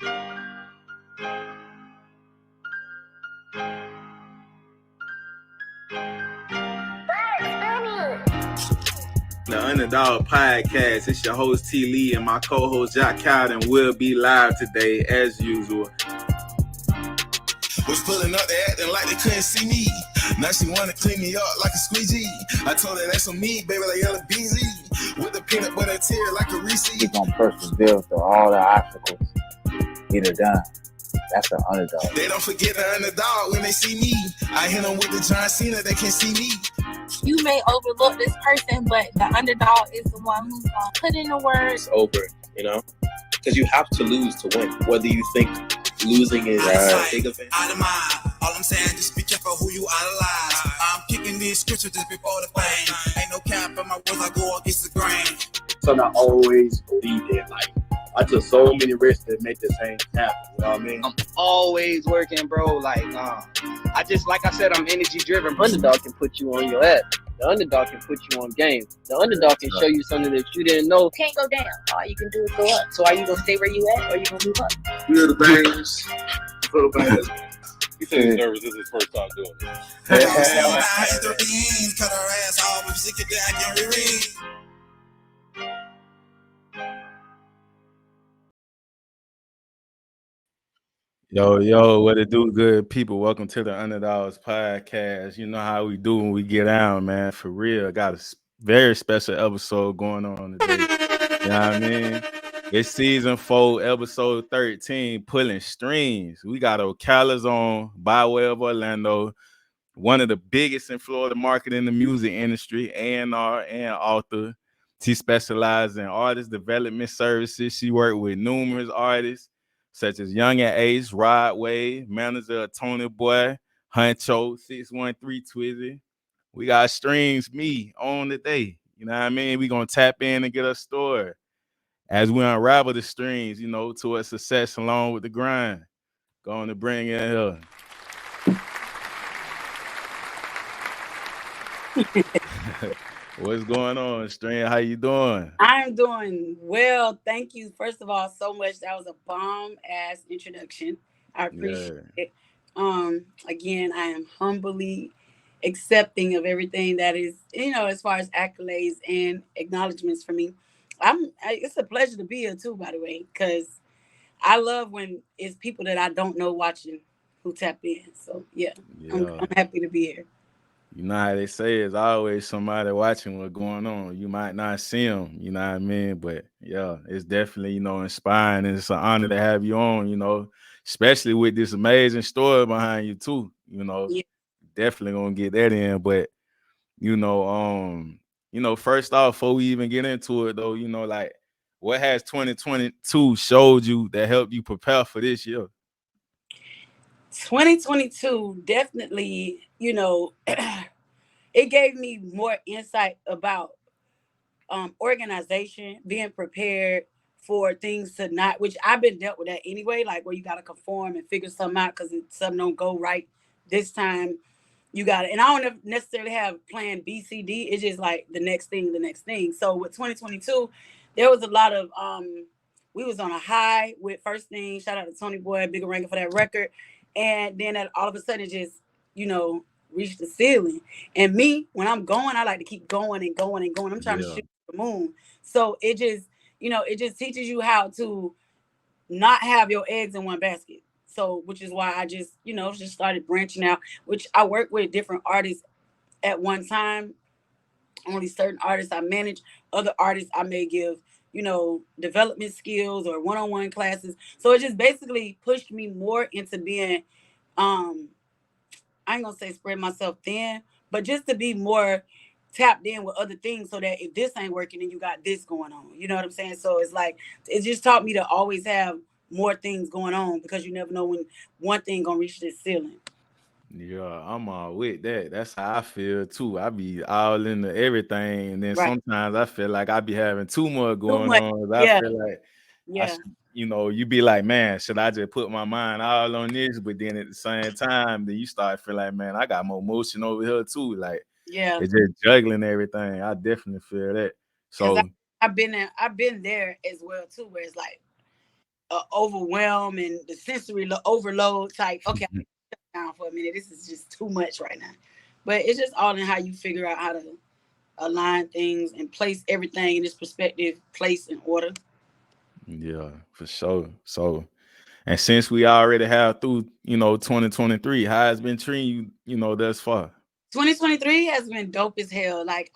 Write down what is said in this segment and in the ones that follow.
The Underdog Podcast. It's your host T. Lee and my co-host Jack Cowden will be live today as usual. Was pulling up, they acting like they couldn't see me. Now she wanna clean me up like a squeegee. I told her that's on me, baby, like yellow BZ. With the peanut butter tear like a Reese. He's gonna persevere through all the obstacles. Get it done. That's the underdog. They don't forget the underdog when they see me. I hit them with the John Cena, they can't see me. You may overlook this person, but the underdog is the one who's gonna put in the work. It's over, you know? Because you have to lose to win. Whether you think losing is big event. Out of mind. All I'm saying, just be careful who you idolize. I'm kicking these scriptures just before the fame. Ain't no cap in my words, I go against the grain. So I always believe that, like, I took so many risks to make this thing happen. You know what I mean? I'm always working, bro. Like, I said, I'm energy driven. Underdog can put you on your ass. The underdog can put you on game. The underdog can show you something that you didn't know. Can't go down. All you can do is go up. So are you gonna stay where you at, or you gonna move up? Feel the bangers. Feel the bangers. He said he's nervous. This is his first time doing it. E13, cut her ass off with sick of that, can reread. Yo, what it do, good people? Welcome to the Underdogs Podcast. You know how we do when we get out, man. For real, got a very special episode going on today. You know what I mean? It's season 4, episode 13, pulling strings. We got Ocala's on by way of Orlando, one of the biggest in Florida market in the music industry, A&R and author. She specializes in artist development services. She worked with numerous artists, such as Young and Ace, Rod Wave, manager of Tony Boy, Huncho, 613 Twizzy. We got Stryngz, me, on today. You know what I mean? We're going to tap in and get a story as we unravel the strings, you know, towards success along with the grind. Going to bring in here. What's going on, Stryngz? How you doing? I'm doing well. Thank you, first of all, so much. That was a bomb-ass introduction. I appreciate it. Again, I am humbly accepting of everything that is, you know, as far as accolades and acknowledgments for me. It's a pleasure to be here, too, by the way, because I love when it's people that I don't know watching who tap in. So, yeah. I'm happy to be here. You know how they say it's always somebody watching what's going on. You might not see them, you know what I mean? But yeah, it's definitely, you know, inspiring. And it's an honor to have you on, you know, especially with this amazing story behind you too. You know, definitely gonna get that in. But you know, first off, before we even get into it though, you know, like what has 2022 showed you that helped you prepare for this year? 2022 definitely, you know, it gave me more insight about organization, being prepared for things to not, which I've been dealt with that anyway, like where you got to conform and figure something out because something don't go right this time. You got it. And I don't necessarily have plan B, C, D. It's just like the next thing. So with 2022, there was a lot of, we was on a high with first thing. Shout out to Tony Boy, big ranking for that record. And then all of a sudden it just, you know, reached the ceiling. And me, when I'm going, I like to keep going and going and going. I'm trying to shoot the moon. So it just, you know, it just teaches you how to not have your eggs in one basket. So, which is why I just, you know, just started branching out, which I work with different artists at one time. Only certain artists I manage. Other artists I may give, you know, development skills or one-on-one classes. So it just basically pushed me more into being, I ain't gonna say spread myself thin, but just to be more tapped in with other things so that if this ain't working, then you got this going on. You know what I'm saying? So it's like, it just taught me to always have more things going on because you never know when one thing gonna reach this ceiling. Yeah, I'm all with that. That's how I feel too. I be all into everything, and then sometimes I feel like I be having too much going on. I feel like, you know, you be like, man, should I just put my mind all on this? But then at the same time, then you start feeling like, man, I got more motion over here too. Like, it's just juggling everything. I definitely feel that. So I've been there as well too, where it's like overwhelm and the sensory overload type. Okay, I'm down for a minute. This is just too much right now. But it's just all in how you figure out how to align things and place everything in its perspective, place and order. Yeah, for sure. So, and since we already have through, 2023, how has been treating you, thus far? 2023 has been dope as hell. Like,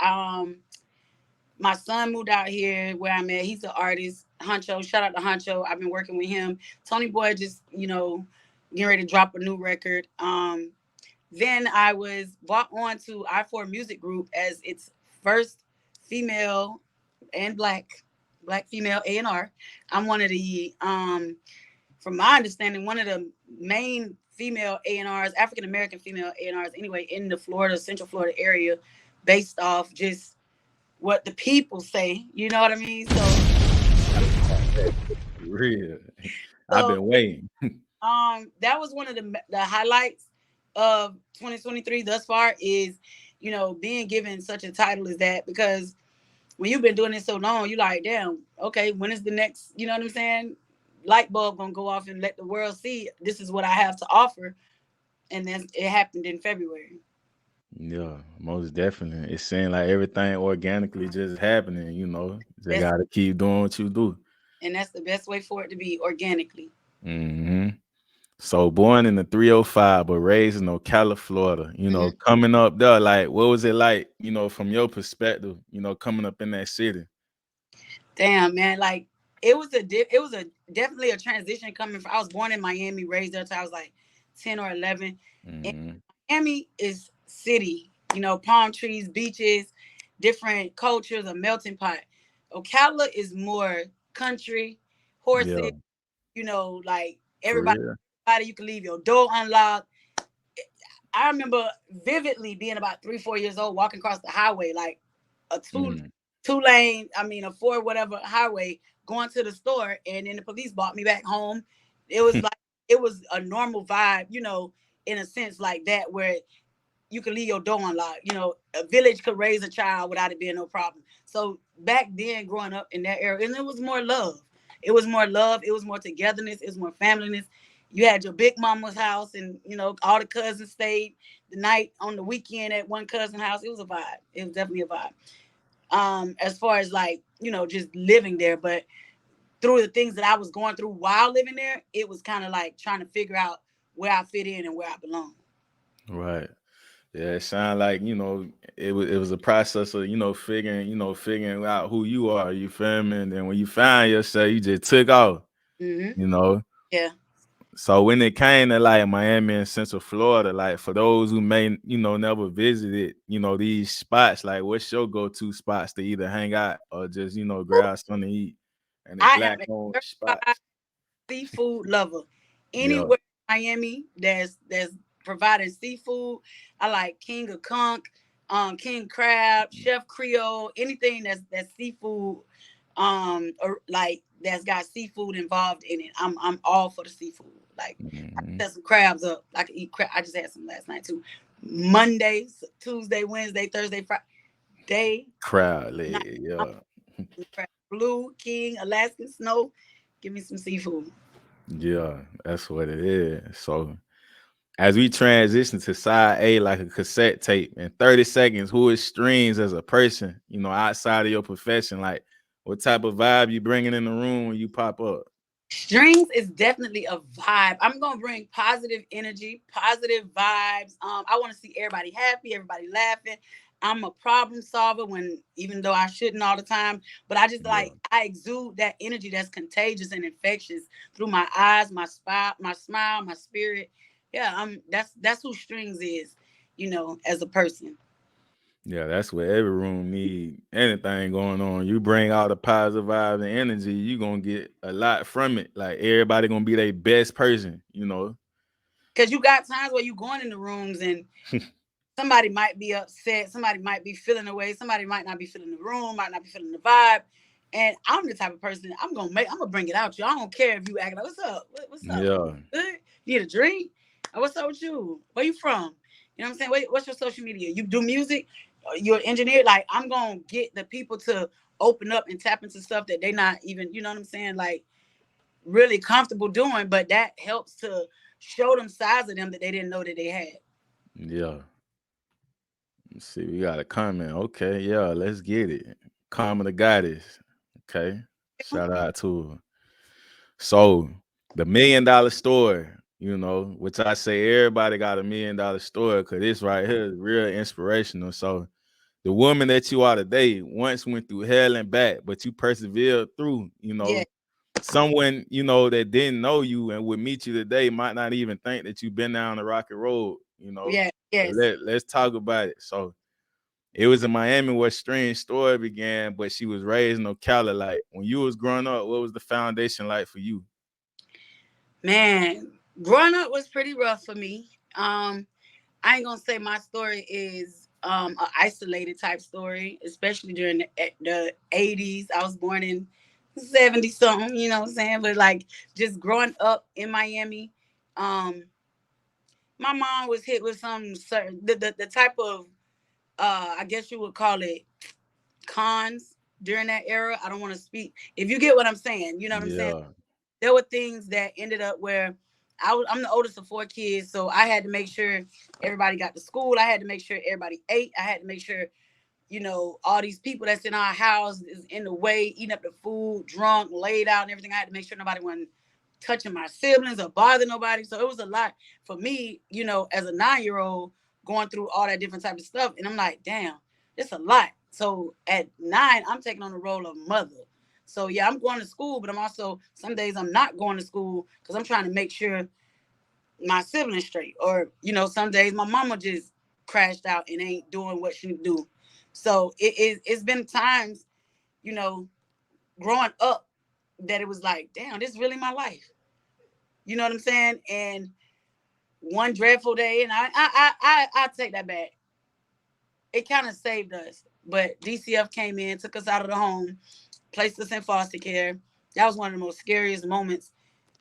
my son moved out here where I'm at. He's an artist, Honcho. Shout out to Honcho. I've been working with him. Tony Boy just, getting ready to drop a new record. Then I was brought on to I4 Music Group as its first female and black female A&R. I'm one of the, from my understanding, one of the main female A&Rs, African American female A&Rs anyway, in the Central Florida area, based off just what the people say. You know what I mean? So Real. I've been waiting. That was one of the highlights of 2023 thus far is, being given such a title as that, because when you've been doing it so long, you like, damn, okay, when is the next, you know what I'm saying, light bulb gonna go off and let the world see this is what I have to offer. And then it happened in February. Yeah, most definitely. It seemed like everything organically just happening, Just gotta keep doing what you do. And that's the best way for it to be, organically. Mm-hmm. So born in the 305, but raised in Ocala, Florida, coming up there, like, what was it like, from your perspective, coming up in that city? Damn, man, like it was definitely a transition coming from. I was born in Miami, raised there till I was like 10 or 11. Mm-hmm. And Miami is city, palm trees, beaches, different cultures, a melting pot. Ocala is more country, horses, like everybody, you can leave your door unlocked. I remember vividly being about 3-4 years old, walking across the highway, like a two-lane, a 4 whatever highway, going to the store, and then the police brought me back home. It was like, it was a normal vibe, in a sense like that, where you could leave your door unlocked. A village could raise a child without it being no problem. So back then, growing up in that era, and it was more love. It was more love. It was more togetherness. It was more familyness. You had your big mama's house, and all the cousins stayed the night on the weekend at one cousin's house. It was a vibe. It was definitely a vibe. As far as like, just living there, but through the things that I was going through while living there, it was kind of like trying to figure out where I fit in and where I belong. Right. Yeah, it sounded like, it was a process of, figuring out who you are, you feel me? And then when you find yourself, you just took off, Yeah. So when it came to like Miami and Central Florida, like for those who may, never visited, these spots, like what's your go-to spots to either hang out or just, grab something to eat? And the black-owned spots. Seafood lover. Anywhere in Miami that's providing seafood. I like King of Conch, King Crab, Chef Creole, anything that's seafood, or like that's got seafood involved in it. I'm all for the seafood. Like, I set some crabs up. I can eat crab. I just had some last night too. Monday, Tuesday, Wednesday, Thursday, Friday. Crab leg, yeah. Blue, King, Alaskan Snow. Give me some seafood. Yeah, that's what it is. So as we transition to side A, like a cassette tape, in 30 seconds, who is Stryngz as a person, outside of your profession? Like, what type of vibe you bringing in the room when you pop up? Stryngz is definitely a vibe. I'm going to bring positive energy, positive vibes. I want to see everybody happy, everybody laughing. I'm a problem solver even though I shouldn't all the time, but I just I exude that energy that's contagious and infectious through my eyes, my smile, my spirit. Yeah, that's who Stryngz is, as a person. Yeah, that's what every room need. Anything going on, you bring all the positive vibes and energy, you gonna get a lot from it. Like everybody gonna be their best person, Because you got times where you going in the rooms and somebody might be upset, somebody might be feeling away, somebody might not be feeling the room, might not be feeling the vibe. And I'm the type of person, I'm gonna bring it out you. I don't care if you act like, what's up? What's up? Yeah. Good? You need a drink? What's up with you? Where you from? You know what I'm saying? What's your social media? You do music? You're an engineer? Like, I'm gonna get the people to open up and tap into stuff that they not even, you know what I'm saying? Like, really comfortable doing, but that helps to show them sides of them that they didn't know that they had. Yeah. Let's see, we got a comment. Okay, yeah, let's get it. Karma the goddess. Okay. Shout out to her. So the $1 million store, which I say everybody got $1 million store because this right here is real inspirational. So the woman that you are today once went through hell and back, but you persevered through, Yeah. Someone, that didn't know you and would meet you today might not even think that you've been down the rocky road, Yeah. Yes. Let's talk about it. So it was in Miami where Stryngz story began, but she was raised in Ocala. Like, when you was growing up, what was the foundation like for you? Man, growing up was pretty rough for me. I ain't gonna say my story is an isolated type story, especially during the 80s. I was born in 70 something, you know what I'm saying? But like just growing up in Miami, my mom was hit with some certain the type of I guess you would call it cons during that era. I don't want to speak. If you get what I'm saying, you know what I'm saying? Yeah. There were things that ended up where I'm the oldest of 4 kids, so I had to make sure everybody got to school. I had to make sure everybody ate. I had to make sure, all these people that's in our house is in the way, eating up the food, drunk, laid out, and everything. I had to make sure nobody wasn't touching my siblings or bothering nobody. So it was a lot for me, as a 9-year-old going through all that different type of stuff. And I'm like, damn, it's a lot. So at 9, I'm taking on the role of mother. So yeah, I'm going to school, but I'm also, some days I'm not going to school because I'm trying to make sure my siblings straight. Or, some days my mama just crashed out and ain't doing what she do. So it's been times, growing up that it was like, damn, this is really my life. You know what I'm saying? And one dreadful day, and I take that back. It kind of saved us. But DCF came in, took us out of the home, placed us in foster care. That was one of the most scariest moments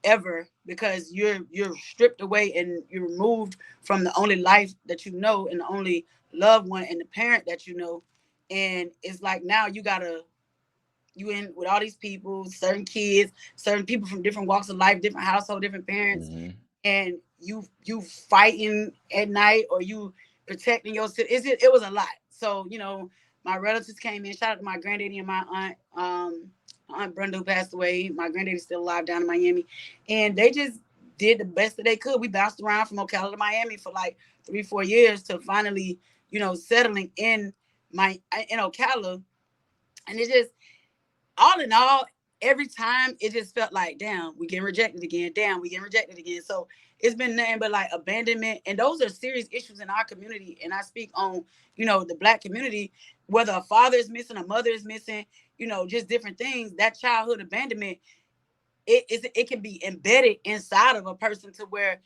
ever because you're stripped away and you're removed from the only life that you know and the only loved one and the parent that you know. And it's like now you in with all these people, certain kids, certain people from different walks of life, different household, different parents, and you fighting at night or you protecting yourself. It was a lot. So my relatives came in. Shout out to my granddaddy and my aunt. Aunt Brenda, who passed away. My granddaddy's still alive down in Miami, and they just did the best that they could. We bounced around from Ocala to Miami for like 3-4 years to finally, settling in Ocala, and it just all in all, every time it just felt like, damn, we getting rejected again. Damn, we getting rejected again. So it's been nothing but like abandonment. And those are serious issues in our community. And I speak on, the Black community, whether a father is missing, a mother is missing, just different things. That childhood abandonment, it can be embedded inside of a person to where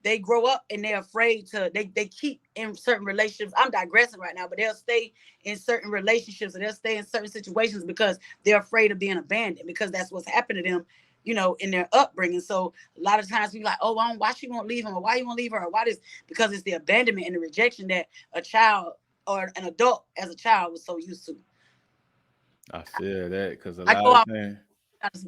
they grow up and they're afraid to, they keep in certain relationships. I'm digressing right now, but they'll stay in certain relationships or they'll stay in certain situations because they're afraid of being abandoned because that's what's happened to them, in their upbringing. So a lot of times we like, oh, why she won't leave him or why you won't leave her or why this? Because it's the abandonment and the rejection that a child or an adult as a child was so used to. I feel that because a I lot go of out things.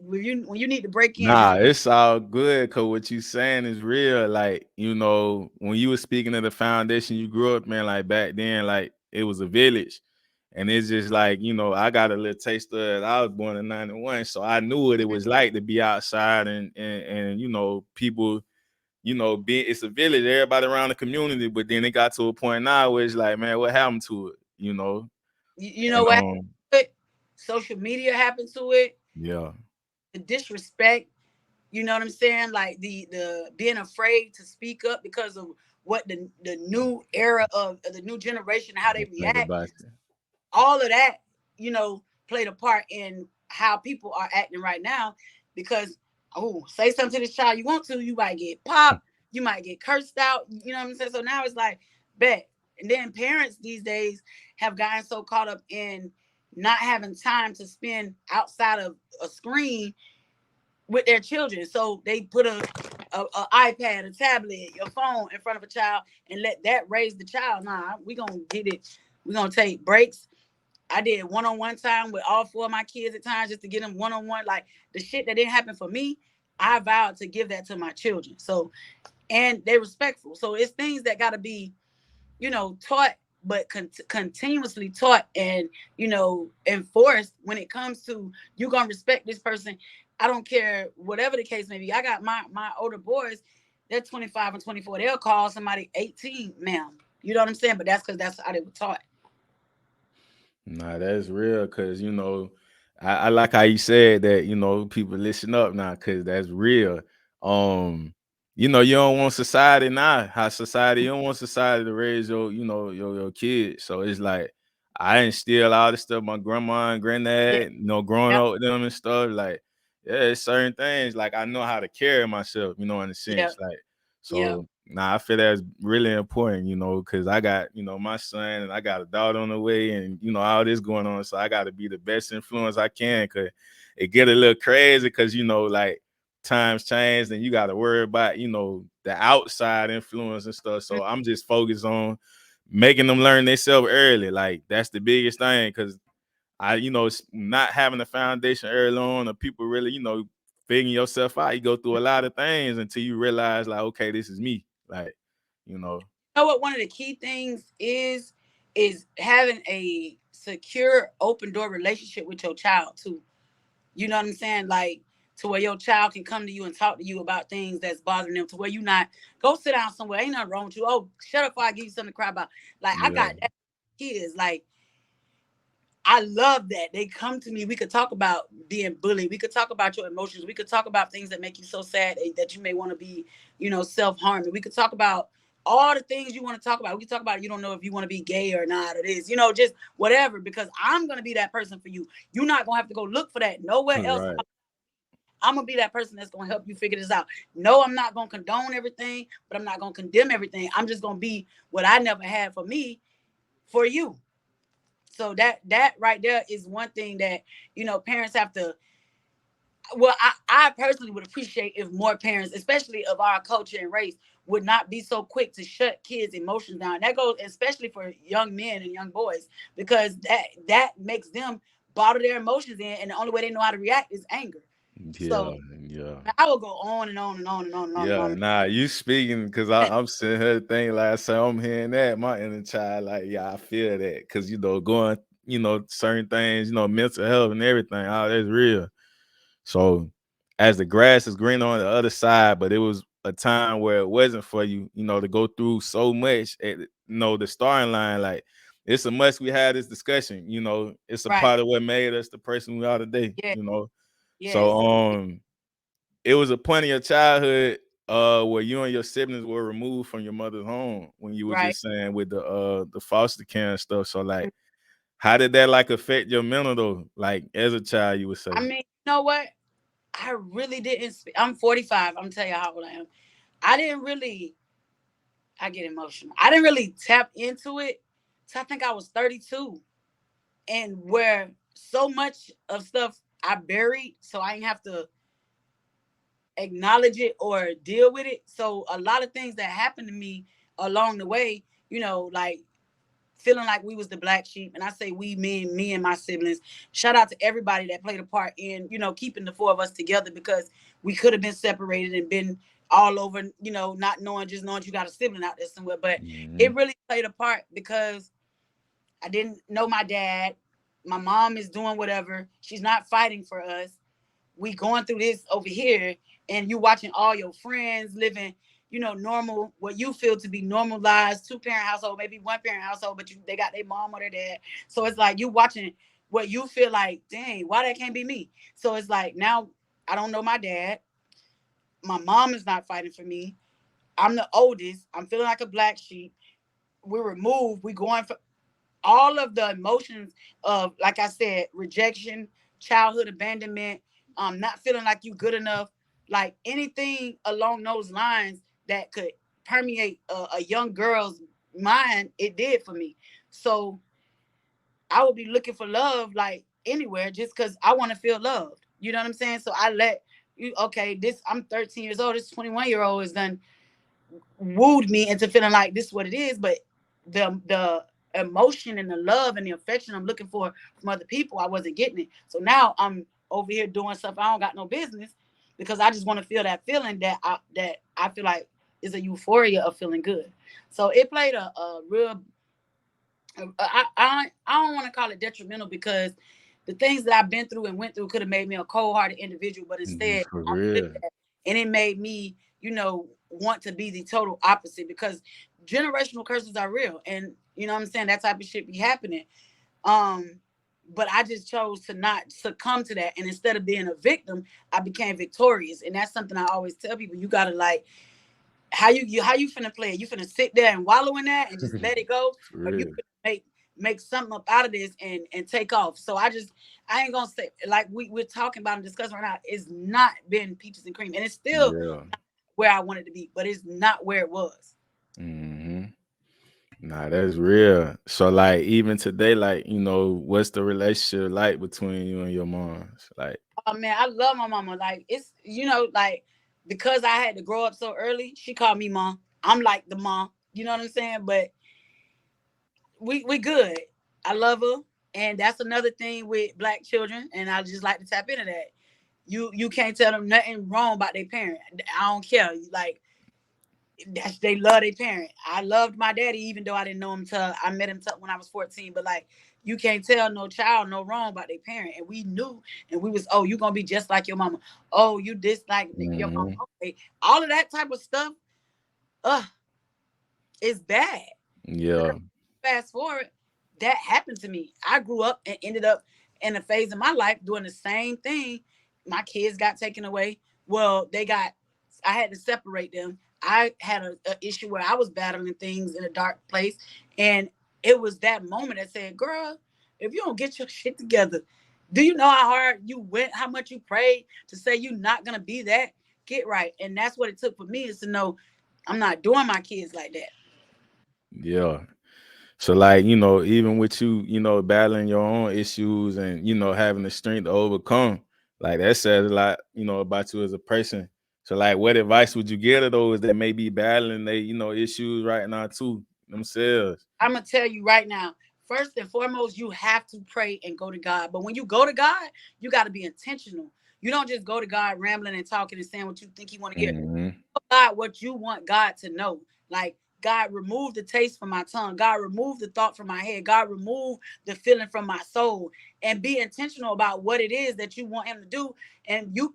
when you need to break in. Nah, it's all good because what you saying is real. Like, when you were speaking of the foundation you grew up, man, like back then, like it was a village. And it's just like, I got a little taste of it. I was born in 91. So I knew what it was like to be outside and people, it's a village, everybody around the community. But then it got to a point now where it's like, man, what happened to it? You know And, what happened to it? Social media happened to it. Yeah. The disrespect, you know what I'm saying? Like the being afraid to speak up because of what the new era of the new generation, how they react. All of that, played a part in how people are acting right now. Because say something to this child you want to, you might get popped, you might get cursed out. You know what I'm saying? So now it's like, bet. And then parents these days have gotten so caught up in not having time to spend outside of a screen with their children. So they put a iPad, a tablet, your phone in front of a child and let that raise the child. Nah, we gonna get it. We're gonna take breaks. I did one-on-one time with all 4 of my kids at times just to get them one-on-one. Like the shit that didn't happen for me, I vowed to give that to my children. So, and they're respectful. So it's things that got to be, taught, but continuously taught and, enforced when it comes to you going to respect this person. I don't care, whatever the case may be. I got my older boys, they're 25 and 24. They'll call somebody 18, ma'am. You know what I'm saying? But that's because that's how they were taught. Nah, that's real. Cause I like how you said that. People listen up now, cause that's real. You don't want society now. How society, you don't want society to raise your kids. So it's like I instill all the stuff my grandma and Yeah. granddad, growing Yep. up with them and stuff. Like, yeah, it's certain things. Like I know how to carry myself. In a Yep. sense. Like, Yep. so nah, I feel that's really important, because I got, my son and I got a daughter on the way and, all this going on. So I got to be the best influence I can, because it get a little crazy because, like times change and you got to worry about, the outside influence and stuff. So I'm just focused on making them learn themselves early. Like that's the biggest thing, because it's not having a foundation early on or people really, figuring yourself out. You go through a lot of things until you realize like, okay, this is me. Like, you know. You know what one of the key things is having a secure open door relationship with your child too. You know what I'm saying? Like to where your child can come to you and talk to you about things that's bothering them, to where you not go sit down somewhere. Ain't nothing wrong with you. Oh, shut up before I give you something to cry about. Like I Yeah. got that kids. Like I love that. They come to me. We could talk about being bullied. We could talk about your emotions. We could talk about things that make you so sad that you may want to be, self-harming. We could talk about all the things you want to talk about. We could talk about you don't know if you want to be gay or not. It is, just whatever, because I'm going to be that person for you. You're not going to have to go look for that nowhere else. Right. I'm going to be that person that's going to help you figure this out. No, I'm not going to condone everything, but I'm not going to condemn everything. I'm just going to be what I never had for me, for you. So that right there is one thing that, parents have to, well, I personally would appreciate if more parents, especially of our culture and race, would not be so quick to shut kids' emotions down. That goes especially for young men and young boys, because that makes them bottle their emotions in, and the only way they know how to react is anger. So Yeah. I will go on and on and on and on and on and Yeah, on. nah, you speaking because I'm sitting here thinking like I said, I'm hearing that my inner child, like, yeah, I feel that because going, certain things, mental health and everything, all that's real. So as the grass is green on the other side, but it was a time where it wasn't for you, to go through so much at the starting line. Like it's a must we had this discussion, it's a Right. part of what made us the person we are today, Yeah. So Yes. it was a point in your childhood where you and your siblings were removed from your mother's home when you were Right. just saying with the foster care and stuff. So like how did that like affect your mental though? Like as a child, you would say. I mean, you know what? I really didn't. I'm 45. I'm telling you how old I am. I didn't really. I get emotional. I didn't really tap into it. So I think I was 32, and where so much of stuff I buried, so I didn't have to acknowledge it or deal with it. So a lot of things that happened to me along the way, like feeling like we was the black sheep. And I say we, me and my siblings. Shout out to everybody that played a part in, keeping the four of us together, because we could have been separated and been all over, not knowing, just knowing you got a sibling out there somewhere. But it really played a part because I didn't know my dad. My mom is doing whatever. She's not fighting for us. We going through this over here, and you watching all your friends living, normal, what you feel to be normalized 2-parent household, maybe 1-parent household, but they got their mom or their dad. So it's like you watching what you feel like, dang, why that can't be me? So it's like now I don't know my dad. My mom is not fighting for me. I'm the oldest. I'm feeling like a black sheep. We're removed. We going for all of the emotions of, like I said, rejection, childhood abandonment, not feeling like you good enough, like anything along those lines that could permeate a young girl's mind. It did for me. So I would be looking for love like anywhere, just because I want to feel loved. You know what I'm saying? So I let you. Okay, I'm 13 years old. This 21-year-old is done wooed me into feeling like this is what it is. But the emotion and the love and the affection I'm looking for from other people, I wasn't getting it. So now I'm over here doing stuff I don't got no business, because I just want to feel that feeling that I feel like is a euphoria of feeling good. So it played a real I don't want to call it detrimental because the things that I've been through and went through could have made me a cold-hearted individual, but instead For I'm real. flipped that. And it made me, want to be the total opposite because generational curses are real, and you know what I'm saying, that type of shit be happening. Um, but I just chose to not succumb to that, and instead of being a victim, I became victorious, and that's something I always tell people. You gotta like how you finna play it? You finna sit there and wallow in that and just let it go, For or you real. make something up out of this and take off. So I ain't gonna say like we're talking about and discussing right now. It's not been peaches and cream, and it's still Yeah. where I wanted to be, but it's not where it was. Hmm. Nah, that's real. So like even today, like, what's the relationship like between you and your moms? Like, Oh man, I love my mama. Like it's like because I had to grow up so early, she called me mom. I'm like the mom. You know what I'm saying? But we good. I love her. And that's another thing with black children. And I just like to tap into that. You can't tell them nothing wrong about their parent. I don't care. Like they love their parent. I loved my daddy even though I didn't know him till I met him when I was 14. But like you can't tell no child no wrong about their parent. And we knew and we was, oh, you gonna be just like your mama. Oh, you dislike your mama. hmm Okay. All of that type of stuff, uh, is bad. yeah. Fast forward, that happened to me. I grew up and ended up in a phase of my life doing the same thing. My kids got taken away. Well, I had to separate them. I had a issue where I was battling things in a dark place. And it was that moment that said, girl, if you don't get your shit together, do you know how hard you went, how much you prayed to say you're not going to be that? Get right. And that's what it took for me is to know I'm not doing my kids like that. Yeah. So like, even with you, battling your own issues and, having the strength to overcome, like that says a lot, about you as a person. So like what advice would you give to those that may be battling they, issues right now too themselves? I'm gonna tell you right now. First and foremost, you have to pray and go to God. But when you go to God, you got to be intentional. You don't just go to God rambling and talking and saying what you think He want to hear. Hmm. God what you want God to know. Like God remove the taste from my tongue. God remove the thought from my head. God remove the feeling from my soul. And be intentional about what it is that you want Him to do.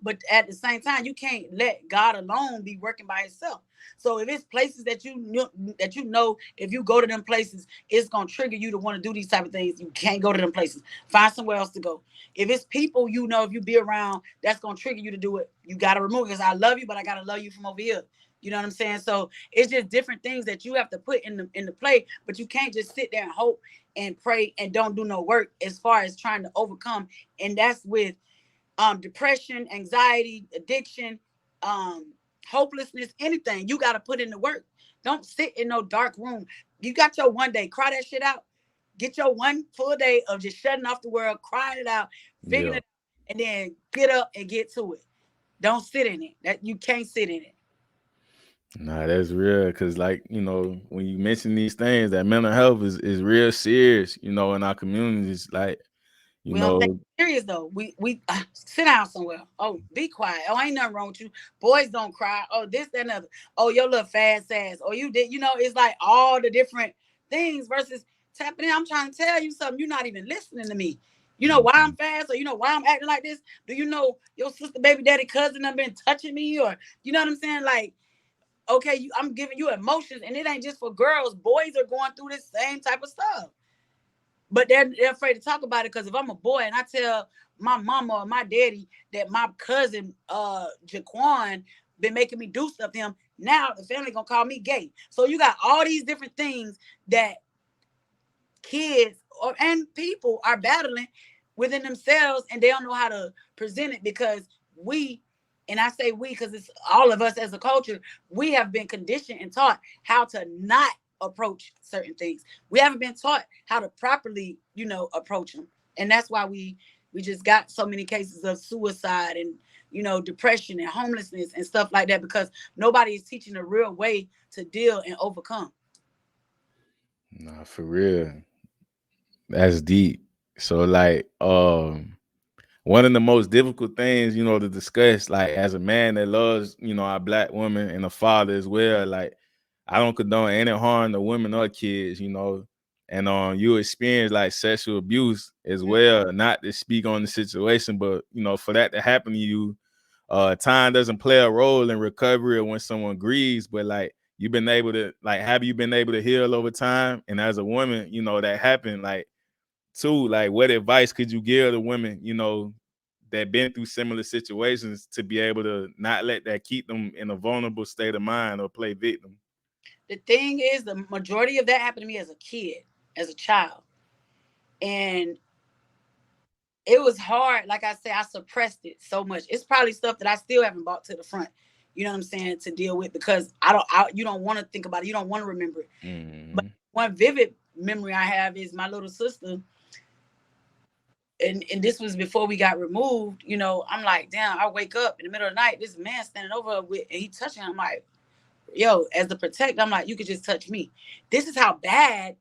But at the same time, you can't let God alone be working by Himself. So if it's places that you know, if you go to them places, it's gonna trigger you to want to do these type of things. You can't go to them places. Find somewhere else to go. If it's people if you be around, that's gonna trigger you to do it. You gotta remove it because I love you, but I gotta love you from over here. You know what I'm saying? So it's just different things that you have to put in the play, but you can't just sit there and hope and pray and don't do no work as far as trying to overcome. And that's with depression, anxiety, addiction, um, hopelessness, anything. You got to put in the work. Don't sit in no dark room. You got your one day, cry that shit out. Get your one full day of just shutting off the world, crying it out, figuring Yeah. it out, and then get up and get to it. Don't sit in it. That you can't sit in it. Nah, that's real. Cause like, when you mention these things, that mental health is real serious, in our communities. Like, you We don't take know, it serious though. We sit down somewhere. Oh, be quiet. Oh, ain't nothing wrong with you. Boys don't cry. Oh, this, that, and other. Oh, your little fast ass. Oh, you did. It's like all the different things versus tapping in. I'm trying to tell you something. You're not even listening to me. You know why I'm fast, or you know why I'm acting like this? Do you know your sister, baby daddy, cousin have been touching me, or you know what I'm saying? Like, okay, I'm giving you emotions, and it ain't just for girls. Boys are going through this same type of stuff. But they're afraid to talk about it because if I'm a boy and I tell my mama or my daddy that my cousin Jaquan been making me do stuff to him, now the family gonna call me gay. So you got all these different things that kids and people are battling within themselves, and they don't know how to present it because we, and I say we because it's all of us as a culture, we have been conditioned and taught how to not approach certain things. We haven't been taught how to properly, approach them. And that's why we just got so many cases of suicide and depression and homelessness and stuff like that because nobody is teaching a real way to deal and overcome. nah, for real. That's deep. So like, one of the most difficult things, to discuss, like as a man that loves, our black woman and a father as well. Like, I don't condone any harm to women or kids, and you experience like sexual abuse as well. Not to speak on the situation, but for that to happen to you, time doesn't play a role in recovery or when someone grieves, but like you've been able to, like, have you been able to heal over time? And as a woman, that happened, like, too, like, what advice could you give to women, that been through similar situations to be able to not let that keep them in a vulnerable state of mind or play victim? The thing is, the majority of that happened to me as a kid, as a child. And it was hard. Like I said, I suppressed it so much. It's probably stuff that I still haven't brought to the front, you know what I'm saying, to deal with, because you don't want to think about it. You don't want to remember it. Mm-hmm. But one vivid memory I have is my little sister. And this was before we got removed. I'm like, damn, I wake up in the middle of the night, this man standing over with, and he touching. I'm like, yo, as the protector, I'm like, you could just touch me. This is how bad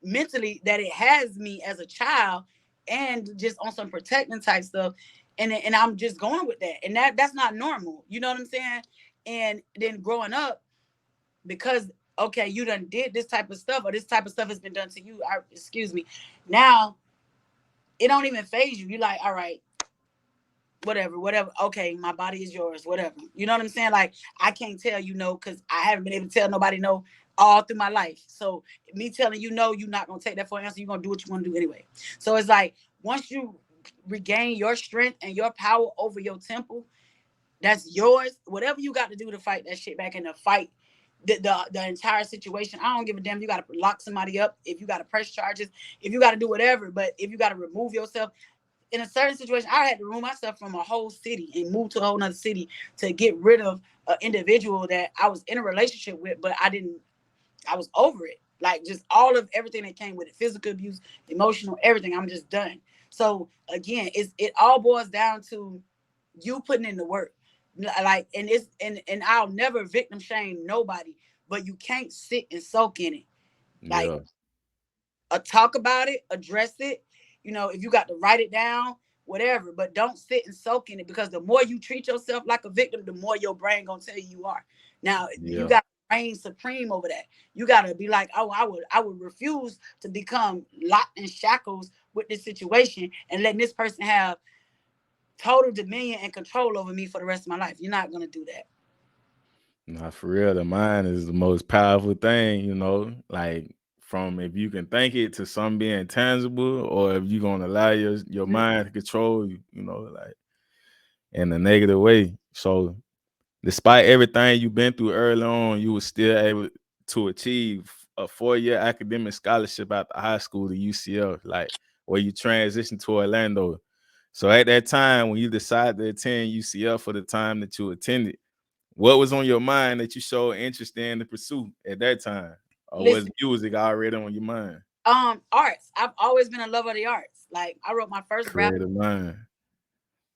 mentally that it has me as a child, and just on some protecting type stuff. And I'm just going with that. And that's not normal. You know what I'm saying? And then growing up, because, okay, you done did this type of stuff, or this type of stuff has been done to you. Excuse me. Now, it don't even phase you. You're like, all right, whatever. Okay, my body is yours, whatever. You know what I'm saying? Like, I can't tell you no, because I haven't been able to tell nobody no all through my life. So me telling you no, you're not going to take that for an answer. You're going to do what you want to do anyway. So it's like, once you regain your strength and your power over your temple, that's yours. Whatever you got to do to fight that shit back and to fight the entire situation. I don't give a damn. You got to lock somebody up. If you got to press charges, if you got to do whatever, but if you got to remove yourself in a certain situation, I had to remove myself from a whole city and move to a whole nother city to get rid of an individual that I was in a relationship with, but I was over it. Like, just all of everything that came with it, physical abuse, emotional, everything. I'm just done. So again, it all boils down to you putting in the work. Like, and I'll never victim shame nobody, but you can't sit and soak in it. Like, talk about it, address it. If you got to write it down, whatever, but don't sit and soak in it, because the more you treat yourself like a victim, the more your brain gonna tell you are. Now, you got to reign supreme over that. You got to be like, oh, I would refuse to become locked in shackles with this situation and letting this person have total dominion and control over me for the rest of my life. You're not gonna do that. Nah, for real, the mind is the most powerful thing, like, from if you can think it to something being tangible, or if you're gonna allow your mind to control you, like, in a negative way. So despite everything you've been through early on, you were still able to achieve a 4-year academic scholarship after high school to UCF, like, where you transitioned to Orlando. So at that time, when you decided to attend UCF for the time that you attended, what was on your mind that you showed interest in to pursue at that time? Or was music already on your mind? Arts. I've always been a lover of the arts. Like, I wrote my first creative mind.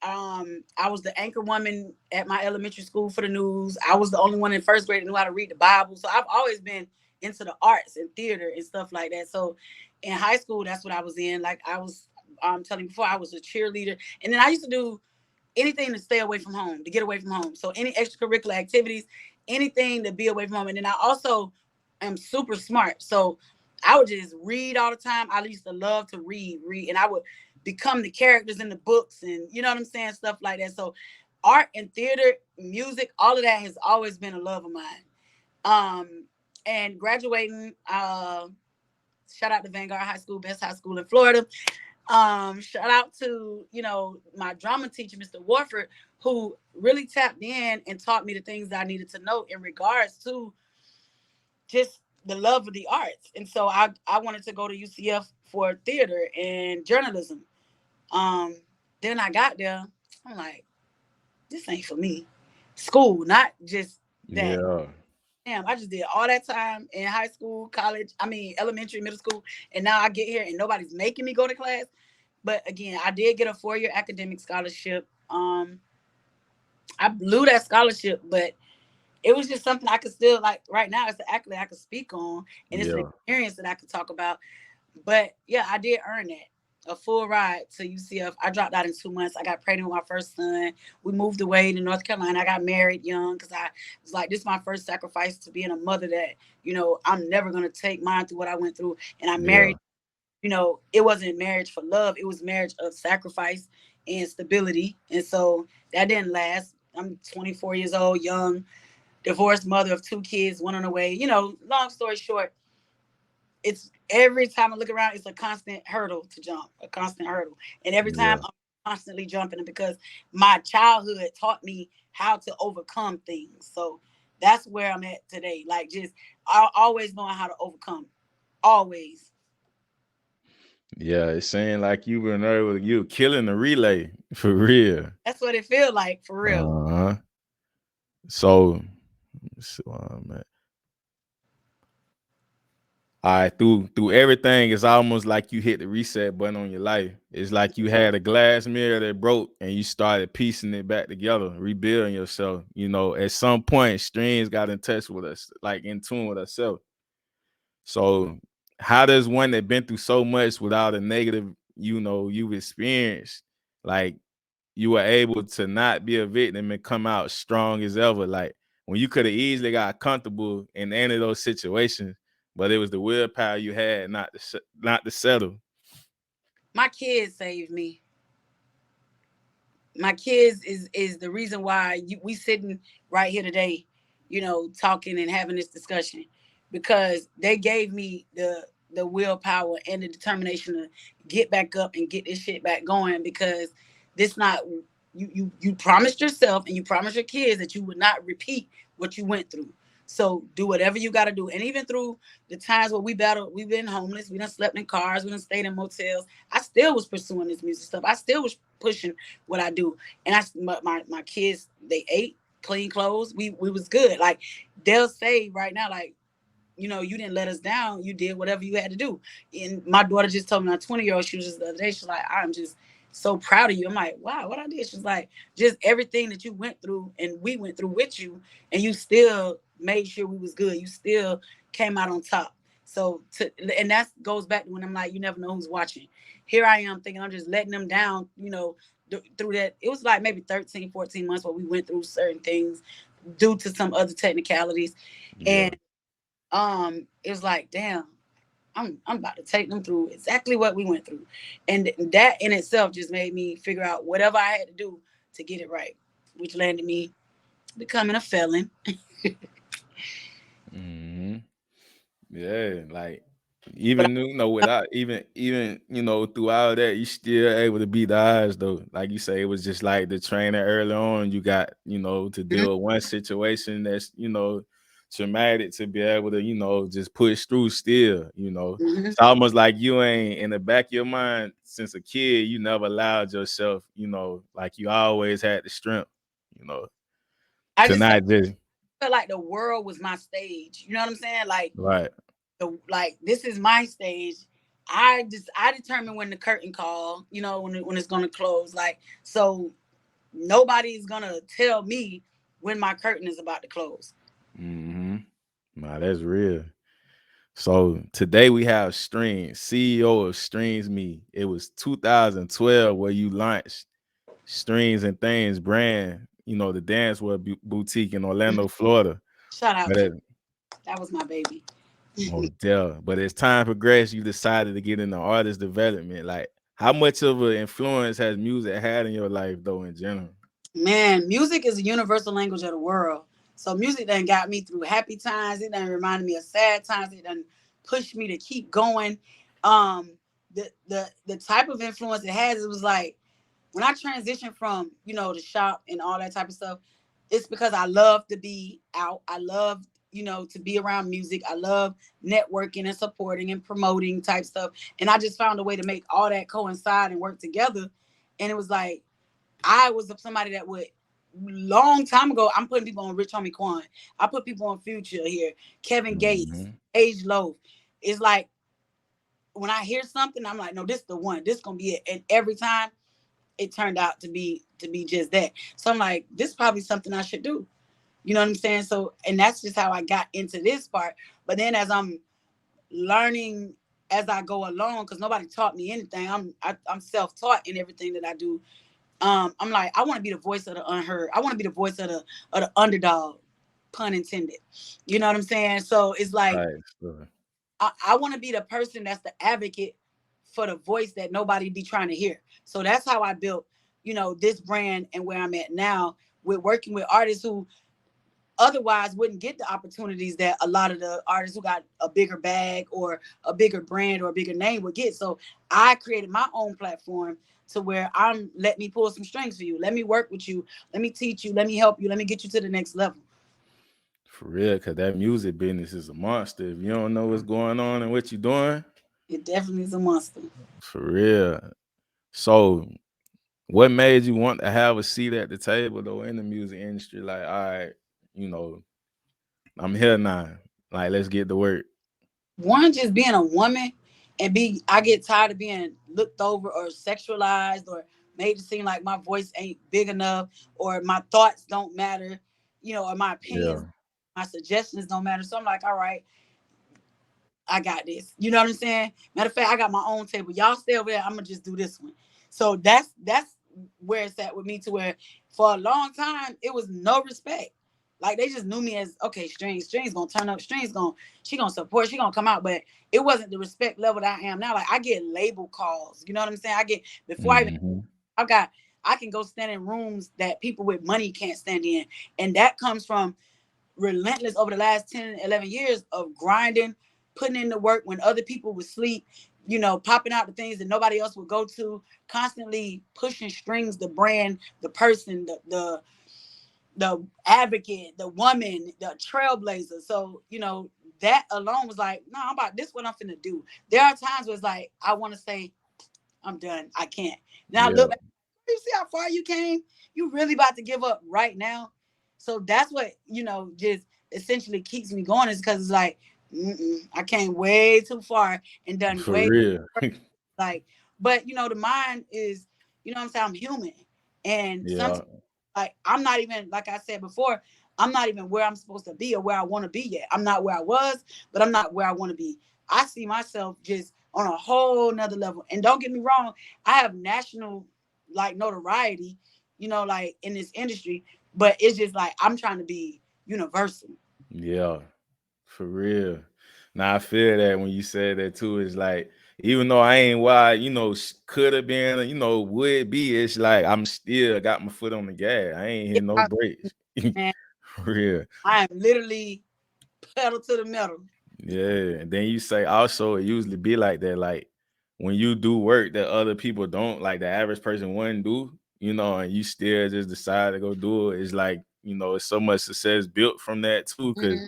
I was the anchor woman at my elementary school for the news. I was the only one in first grade that knew how to read the Bible. So I've always been into the arts and theater and stuff like that. So in high school, that's what I was in. Like, I was telling you before, I was a cheerleader. And then I used to do anything to stay away from home, to get away from home. So any extracurricular activities, anything to be away from home. And then I also am super smart. So I would just read all the time. I used to love to read, and I would become the characters in the books, and you know what I'm saying, stuff like that. So art and theater, music, all of that has always been a love of mine. And graduating, shout out to Vanguard High School, best high school in Florida. Shout out to, my drama teacher, Mr. Warford, who really tapped in and taught me the things that I needed to know in regards to just the love of the arts. And so I wanted to go to UCF for theater and journalism. Then I got there, I'm like, this ain't for me. School, not just that. Yeah. Damn, I just did all that time in high school, college, elementary, middle school, and now I get here and nobody's making me go to class. But again, I did get a 4-year academic scholarship. I blew that scholarship, but it was just something I could still, like, right now, it's an accolade I could speak on, and it's an experience that I could talk about. But yeah, I did earn that. a full ride to UCF. I dropped out in 2 months. I got pregnant with my first son. We moved away to North Carolina. I got married young because I was like, this is my first sacrifice to being a mother that, I'm never going to take mine through what I went through. And I Yeah. married, it wasn't marriage for love. It was marriage of sacrifice and stability. And so that didn't last. I'm 24 years old, young, divorced mother of 2 kids, one on the way. Long story short, it's every time I look around, it's a constant hurdle to jump, a constant hurdle. And every time Yeah. I'm constantly jumping because my childhood taught me how to overcome things. So that's where I'm at today. Like just always knowing how to overcome. Always. Yeah, it seemed like you were killing the relay for real. That's what it feels like for real. Uh-huh. So, man. All right, through everything, it's almost like you hit the reset button on your life. It's like you had a glass mirror that broke and you started piecing it back together, rebuilding yourself. At some point, Stryngz got in touch with us, like in tune with herself. So, how does one that been through so much without a negative, you've experienced, like you were able to not be a victim and come out strong as ever? Like when you could have easily got comfortable in any of those situations, but it was the willpower you had not to settle. My kids saved me. My kids is the reason why we sitting right here today, talking and having this discussion, because they gave me the willpower and the determination to get back up and get this shit back going. Because this not you promised yourself and you promised your kids that you would not repeat what you went through. So do whatever you got to do. And even through the times where we battled, we've been homeless, we done slept in cars, we done stayed in motels. I still was pursuing this music stuff. I still was pushing what I do. And my kids, they ate, clean clothes. We was good. Like they'll say right now, like, you didn't let us down. You did whatever you had to do. And my daughter just told me, my 20-year-old, she was just the other day, she's like, I'm just so proud of you. I'm like, wow, what I did? She's like, just everything that you went through and we went through with you, and you still made sure we was good. You still came out on top. So, and that goes back to when I'm like, you never know who's watching. Here I am thinking I'm just letting them down, through that. It was like maybe 13, 14 months where we went through certain things due to some other technicalities. Yeah. And it was like, damn, I'm about to take them through exactly what we went through. And that in itself just made me figure out whatever I had to do to get it right, which landed me becoming a felon. Mm-hmm. Yeah, like But even without throughout that, you still able to beat the odds though. Like you say, it was just like the training early on. You got to deal with one situation that's traumatic to be able to just push through still. mm-hmm. It's almost like you ain't in the back of your mind since a kid. You never allowed yourself, like you always had the strength, I to just not just felt like the world was my stage. You know what I'm saying? Like, right. like this is my stage. I determine when the curtain call, when it's gonna close. Like, so nobody's gonna tell me when my curtain is about to close. Mm-hmm. Nah, that's real. So today we have Stryngz, CEO of Stryngz Me. It was 2012 where you launched Stryngz and Things brand, the dancewear boutique in Orlando, Florida. Shout out, But that was my baby. but as time progressed, you decided to get into artist development. Like, how much of an influence has music had in your life, though, in general? Man, music is a universal language of the world. So music done got me through happy times. It done reminded me of sad times. It done pushed me to keep going. The type of influence it has, it was like when I transitioned from, the shop and all that type of stuff, it's because I love to be out. I love, to be around music. I love networking and supporting and promoting type stuff. And I just found a way to make all that coincide and work together. And it was like, I was somebody that would long time ago. I'm putting people on Rich Homie Quan. I put people on Future here, Kevin Gates, Mm-hmm. Age Loaf. It's like when I hear something, I'm like, no, this is the one. This is gonna be it. And every time it turned out to be just that. So I'm like, this is probably something I should do. You know what I'm saying? So, and that's just how I got into this part. But then as I'm learning as I go along, because nobody taught me anything. I'm self-taught in everything that I do. I'm like, I want to be the voice of the unheard. I want to be the voice of the underdog, pun intended. You know what I'm saying? So it's like Right. I want to be the person that's the advocate for the voice that nobody be trying to hear. So that's how I built, this brand and where I'm at now with working with artists who otherwise wouldn't get the opportunities that a lot of the artists who got a bigger bag or a bigger brand or a bigger name would get. So I created my own platform to where let me pull some strings for you. Let me work with you. Let me teach you. Let me help you. Let me get you to the next level. For real, because that music business is a monster. If you don't know what's going on and what you're doing, it definitely is a monster. For real. So what made you want to have a seat at the table though in the music industry? Like, all right, I'm here now. Like, let's get to work. One, just being a woman and I get tired of being looked over or sexualized or made to seem like my voice ain't big enough or my thoughts don't matter, or my opinions, my suggestions don't matter. So I'm like, all right, I got this. You know what I'm saying? Matter of fact, I got my own table. Y'all stay over there. I'm gonna just do this one. So that's where it's at with me, to where for a long time it was no respect. Like they just knew me as, okay, Stryngz gonna turn up, she gonna support, she gonna come out, but it wasn't the respect level that I am now. Like I get label calls. You know what I'm saying? I get before I even I can go stand in rooms that people with money can't stand in, and that comes from relentless over the last 10, 11 years of grinding, putting in the work when other people would sleep, popping out the things that nobody else would go to, constantly pushing Stryngz, the brand, the person, the advocate, the woman, the trailblazer. So, that alone was like, no, I'm about this, what I'm finna do. There are times where it's like, I want to say, I'm done. I can't. Now look back, you see how far you came? You really about to give up right now? So that's what, just essentially keeps me going, is because it's like, I came way too far and done For way real. like, but the mind is, I'm saying, I'm human. And sometimes, like, I'm not even, like I said before, I'm not even where I'm supposed to be or where I want to be yet. I'm not where I was, but I'm not where I want to be. I see myself just on a whole nother level. And don't get me wrong, I have national like notoriety, like in this industry, but it's just like I'm trying to be universal. Yeah, for real. Now I feel that when you said that too, it's like, even though I ain't why, could have been, would be, it's like I'm still got my foot on the gas. I ain't hitting no brakes. For real. I am literally pedal to the metal. Yeah, and then you say also it usually be like that, like when you do work that other people don't, like the average person wouldn't do, and you still just decide to go do it. It's like, it's so much success built from that too, because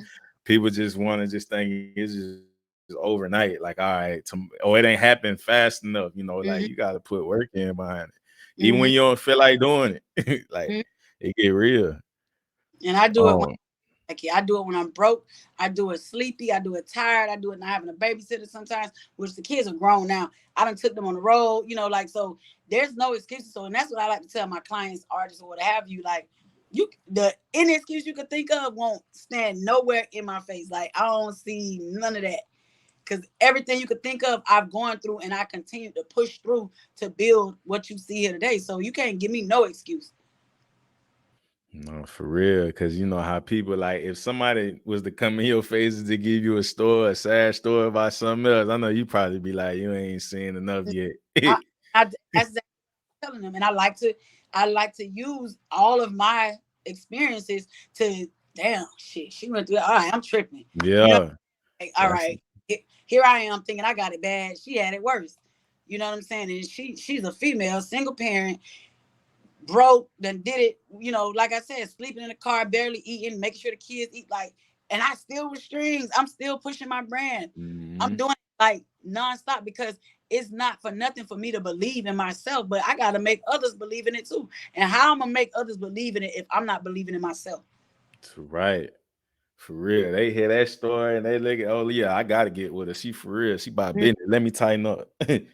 people just want to just think it's just overnight, like, all right, or it ain't happened fast enough, like you got to put work in behind it, even when you don't feel like doing it. Like it get real. And I do it when I do it when I'm broke. I do it sleepy. I do it tired. I do it not having a babysitter sometimes, which the kids are grown now. I done took them on the road, like, so there's no excuses. So, and that's what I like to tell my clients, artists, or what have you, like, any excuse you could think of won't stand nowhere in my face. Like, I don't see none of that. Because everything you could think of, I've gone through, and I continue to push through to build what you see here today. So you can't give me no excuse. No, for real, because you know how people, like, if somebody was to come in your faces to give you a sad story about something else, I know you probably be like, you ain't seen enough yet. That's exactly what I'm telling them, and I like to use all of my experiences to, damn, shit, she went through it. All right, I'm tripping. Yeah. Like, all right, here I am thinking I got it bad. She had it worse. You know what I'm saying? And she's a female, single parent, broke, then did it, like I said, sleeping in the car, barely eating, making sure the kids eat, like, and I still with Stryngz. I'm still pushing my brand. I'm doing it like nonstop, because it's not for nothing for me to believe in myself, but I got to make others believe in it too. And how I'm going to make others believe in it if I'm not believing in myself? Right. For real. They hear that story and they look at, oh yeah, I got to get with her. She for real. She about business. Let me tighten up. And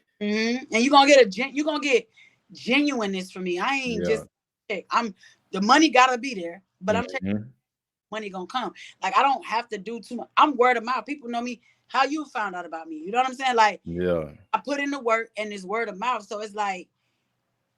you're going to get genuineness from me. I ain't just, the money got to be there, but I'm checking money gonna come. Like, I don't have to do too much. I'm word of mouth. People know me. how you found out about me. You know what I'm saying? Like, Yeah. I put in the work and it's word of mouth. So it's like,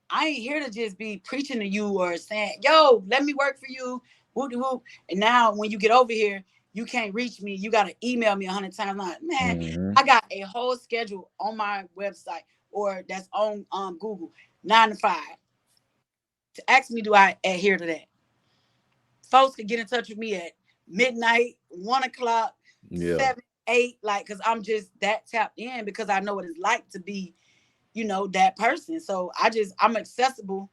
I ain't here to just be preaching to you or saying, yo, let me work for you. Whoop, whoop. And now when you get over here, you can't reach me. You got to email me 100 times. I'm like, man, I got a whole schedule on my website or that's on Google, 9 to 5. To ask me, do I adhere to that? Folks can get in touch with me at midnight, 1 o'clock, 7, 8, like, because I'm just that tapped in because I know what it's like to be, you know, that person. So I'm accessible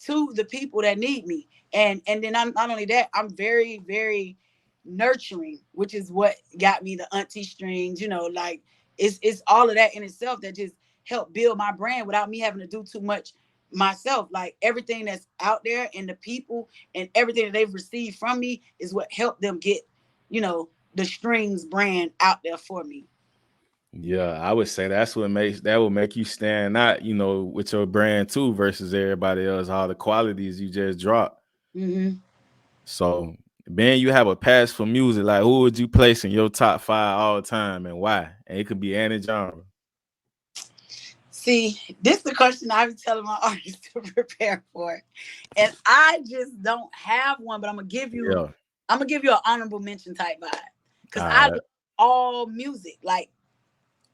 to the people that need me. And then I'm not only that, I'm very, very nurturing, which is what got me the Auntie Stryngz, you know, like it's all of that in itself that just helped build my brand without me having to do too much myself. Like everything that's out there and the people and everything that they've received from me is what helped them get, you know, the Stryngz brand out there for me. Yeah, I would say that will make you stand out, you know, with your brand too versus everybody else, all the qualities you just dropped. So, Ben, you have a pass for music. Like, who would you place in your top 5 all time and why? And it could be any genre. See, this is the question I be telling my artists to prepare for, and I just don't have one. But I'm gonna give you an honorable mention type vibe because I love all music, like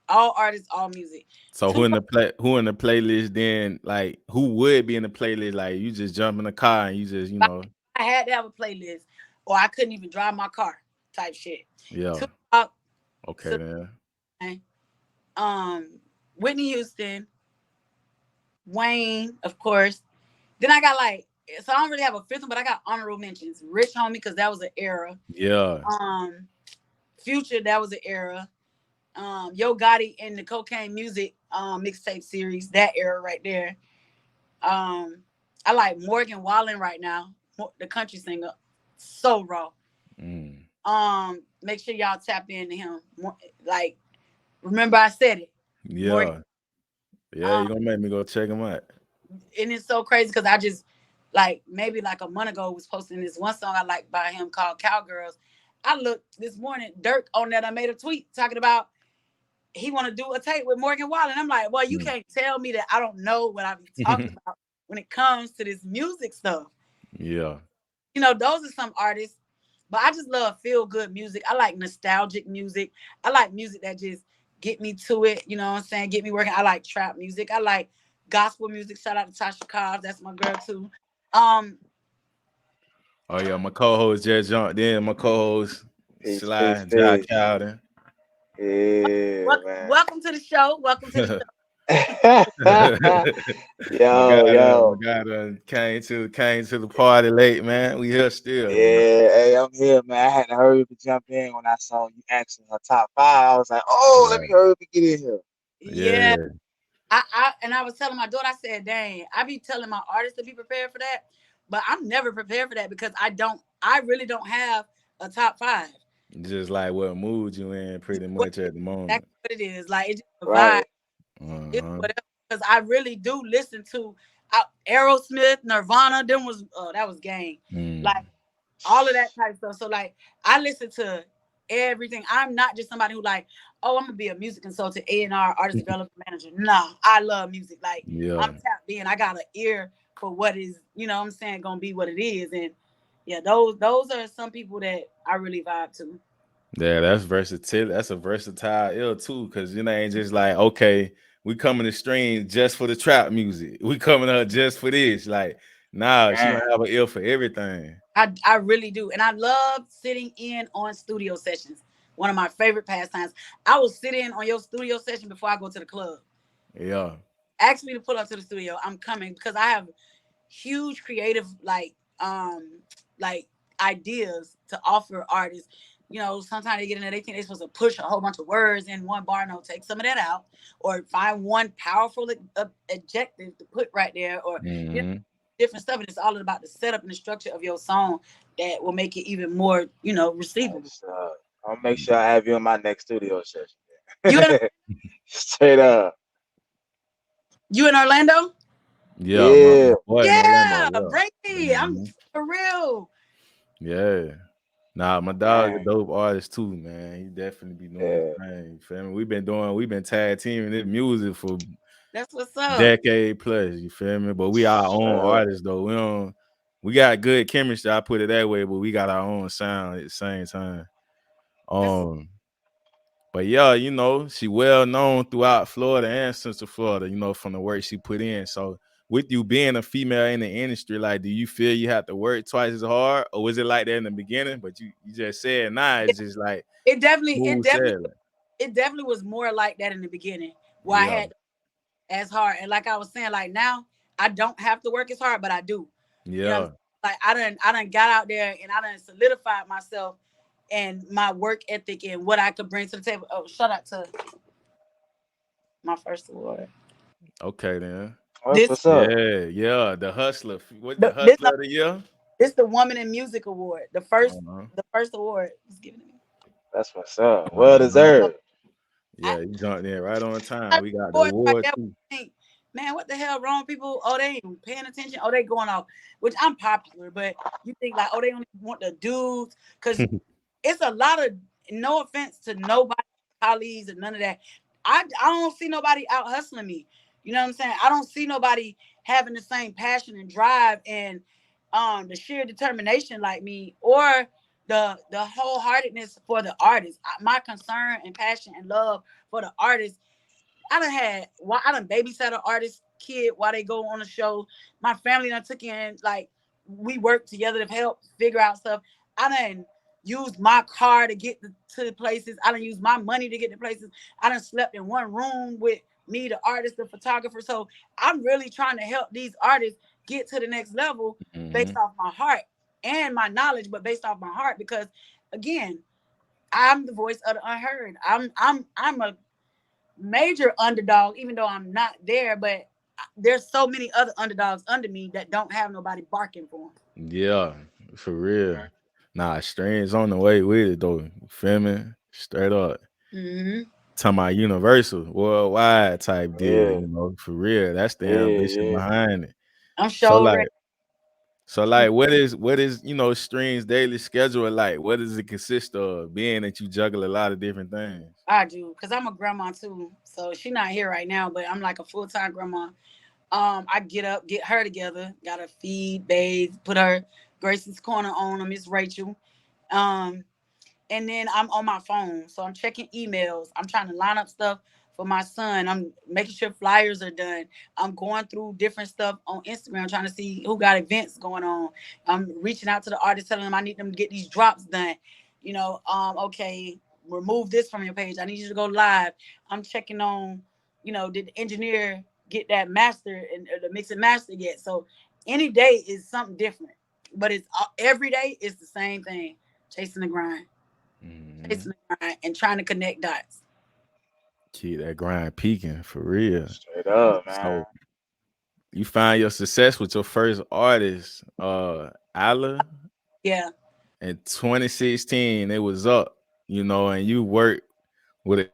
all artists, all music. So who in the playlist then? Like, who would be in the playlist? Like, you just jump in the car and you just, you know. I had to have a playlist, or I couldn't even drive my car. Type shit. Yeah. Tupac, okay then. Whitney Houston, Wayne, of course. Then I got like, so I don't really have a fifth one, but I got honorable mentions. Rich Homie, because that was an era. Yeah. Future, that was an era. Yo Gotti and the Cocaine Music mixtape series, that era right there. I like Morgan Wallen right now, the country singer, so raw. Make sure y'all tap into him. Like, remember I said it. Yeah. Morgan. Yeah, you're gonna make me go check him out. And it's so crazy because I just like maybe like a month ago was posting this one song I like by him called Cowgirls. I looked this morning, Dirk on that. I made a tweet talking about he want to do a tape with Morgan Wallen. I'm like, well, you can't tell me that I don't know what I'm talking about when it comes to this music stuff. Yeah. You know, those are some artists, but I just love feel good music. I like nostalgic music. I like music that just get me to it. You know what I'm saying? Get me working. I like trap music. I like gospel music. Shout out to Tasha Cobbs. That's my girl too. Oh yeah, my co-host just jumped in. My co-host Sly Jack Cowden. Yeah, welcome to the show. Welcome to the show. yo, my God, came to the party late, man. We here still. Yeah, hey, I'm here, man. I had to hurry up and jump in when I saw you asking her top 5. I was like, let me hurry up and get in here. Yeah. I was telling my daughter, I said, dang, I be telling my artists to be prepared for that, but I'm never prepared for that because I really don't have a top 5. Just like what mood you in pretty much at the moment. That's what it is. Like, it's just a vibe. It's whatever, because I really do listen to Aerosmith, Nirvana. That was game. Like all of that type of stuff. So like I listen to everything. I'm not just somebody who like, oh, I'm gonna be a music consultant, A&R, artist development manager. Nah, I love music. Like I'm tapped in. I got an ear for what is, you know what I'm saying, gonna be what it is. And yeah, those are some people that I really vibe to. Yeah, that's versatile. That's a versatile ill too, because you know, ain't just like, okay, we coming to Stryngz just for the trap music. We coming up just for this. Like, nah, she gonna have an ear for everything. I really do. And I love sitting in on studio sessions. One of my favorite pastimes. I will sit in on your studio session before I go to the club. Yeah. Ask me to pull up to the studio. I'm coming because I have huge creative like ideas to offer artists. You know, sometimes they get in there, they think they're supposed to push a whole bunch of words in one bar. No, take some of that out, or find one powerful adjective to put right there, or different stuff. And it's all about the setup and the structure of your song that will make it even more, you know, receivable. I'll make sure I have you in my next studio session. Straight up. You in Orlando? Yeah. Yeah, bring me. I'm for real. Yeah. Nah, my dog a Man, dope artist too, man. He definitely be doing his yeah, thing. You feel me? We've been tag teaming this music for That's what's up. decade plus. You feel me? But we our own straight up. artists though. We don't. We got good chemistry. I put it that way, but we got our own sound at the same time. That's Um, but yeah, you know, she well known throughout Florida and Central Florida, you know, from the work she put in. So with you being a female in the industry, like, do you feel you have to work twice as hard? Or was it like that in the beginning? But you just said nah, it, it's just like it definitely it smooth definitely sailing. it definitely was more like that in the beginning where I Yeah, had as hard. And like I was saying, like now I don't have to work as hard, but I do. You know what I'm yeah. saying? Like I done got out there and I done solidified myself and my work ethic and what I could bring to the table. Oh, shout out to my first award. Okay then. That's This what's up. Yeah, yeah. The hustler. What the the, this hustler of the year? this the Woman in Music Award. Uh-huh. The first award was given to me. That's what's up. Well Uh-huh. So deserved. I Yeah, you jumped in right on time. got We got the awards like award that. too. Think, man, what the hell wrong with people? Oh, they ain't paying attention. Oh, they going off. Which I'm popular, but you think like, oh, they only want the dudes because it's a lot of no offense to nobody, colleagues, and none of that. I don't see nobody out hustling me. You know what I'm saying? I don't see nobody having the same passion and drive and the sheer determination like me or the wholeheartedness for the artist. My concern and passion and love for the artist I done babysat an artist kid while they go on the show. My family done took in like we work together to help figure out stuff. I done used my car to get to the places. I done used my money to get to places. I done slept in one room with me, the artist, the photographer. So I'm really trying to help these artists get to the next level based Hmm. off my heart and my knowledge, but based off my heart because again, I'm the voice of the unheard. I'm a major underdog, even though I'm not there, but there's so many other underdogs under me that don't have nobody barking for Yeah, for real. Nah, Stryngz on the way with it though. You feel me? Straight up. them. Mm-hmm. Talking about universal, worldwide type deal, Yeah, you know, for real. That's the yeah, ambition yeah. behind it. I'm So sure like ready. so like what is Stryngz daily schedule like? What does it consist of being that you juggle a lot of different things? I do, because I'm a grandma too. So she not here right now, but I'm like a full-time grandma. I get up, get her together, gotta feed, bathe, put her Grace's Corner on, Miss Rachel. Um, and then I'm on my phone. So I'm checking emails. I'm trying to line up stuff for my son. I'm making sure flyers are done. I'm going through different stuff on Instagram, trying to see who got events going on. I'm reaching out to the artists, telling them I need them to get these drops done. Okay, remove this from your page. I need you to go live. I'm checking on, did the engineer get that master and the mix and master yet? So any day is something different, but it's every day is the same thing, chasing the grind Hmm. and trying to connect dots. Keep that grind peaking for real. Straight up, man. So you find your success with your first artist, Ala, Yeah, in 2016. It was up, and you worked with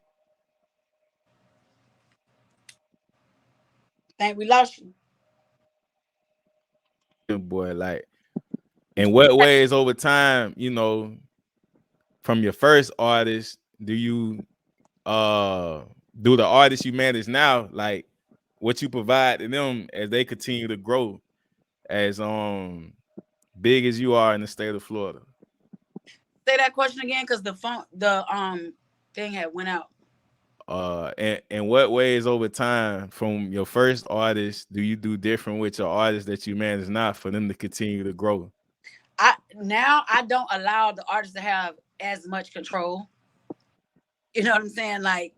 think we lost you. a boy. Like, in what ways over time, from your first artist, do you uh do the artists you manage now, like what you provide to them as they continue to grow as big as you are in the state of Florida? Say that question again, because the thing had went out. And what ways over time from your first artist do you do different with your artists that you manage now for them to continue to grow? I don't allow the artist to have as much control. You know what I'm saying? Like,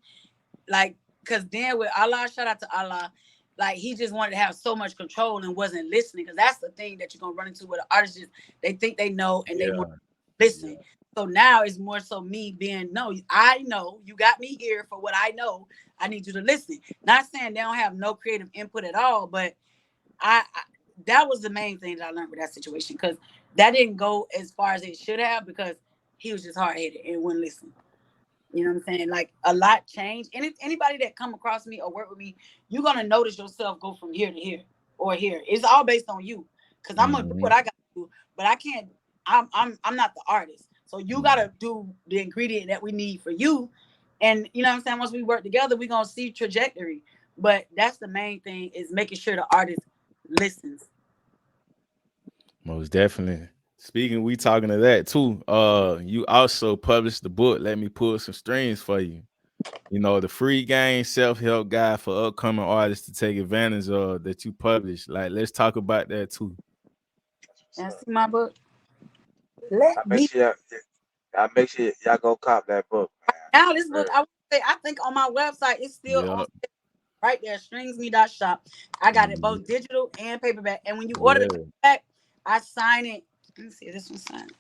because then with Allah, shout out to Allah, like he just wanted to have so much control and wasn't listening. Because that's the thing that you're gonna run into with the artists. They think they know and they want to listen. Yeah. So now it's more so me being, no, I know you got me here for what I know. I need you to listen. Not saying they don't have no creative input at all, but I that was the main thing that I learned with that situation, because that didn't go as far as it should have, because he was just hard headed and wouldn't listen. You know what I'm saying? Like a lot changed. Anybody that come across me or work with me, you're gonna notice yourself go from here to here or here. It's all based on you. Cause I'm gonna do Hmm. what I gotta do, but I can't. I'm not the artist. So you gotta do the ingredient that we need for you. And you know what I'm saying? Once we work together, we're gonna see trajectory. But that's the main thing, is making sure the artist listens. Most definitely. Speaking, we talking to that too. You also published the book. Let me pull some strings for you. You know, the free game self-help guide for upcoming artists to take advantage of that you published. Like, let's talk about that too. And see my book. Let me Make sure y'all go cop that book, man. now this book, I would say, I think on my website it's still on right there, stryngz.me.shop. I got it both digital and paperback. And when you order the paperback, I sign it. Let me see if this one signed.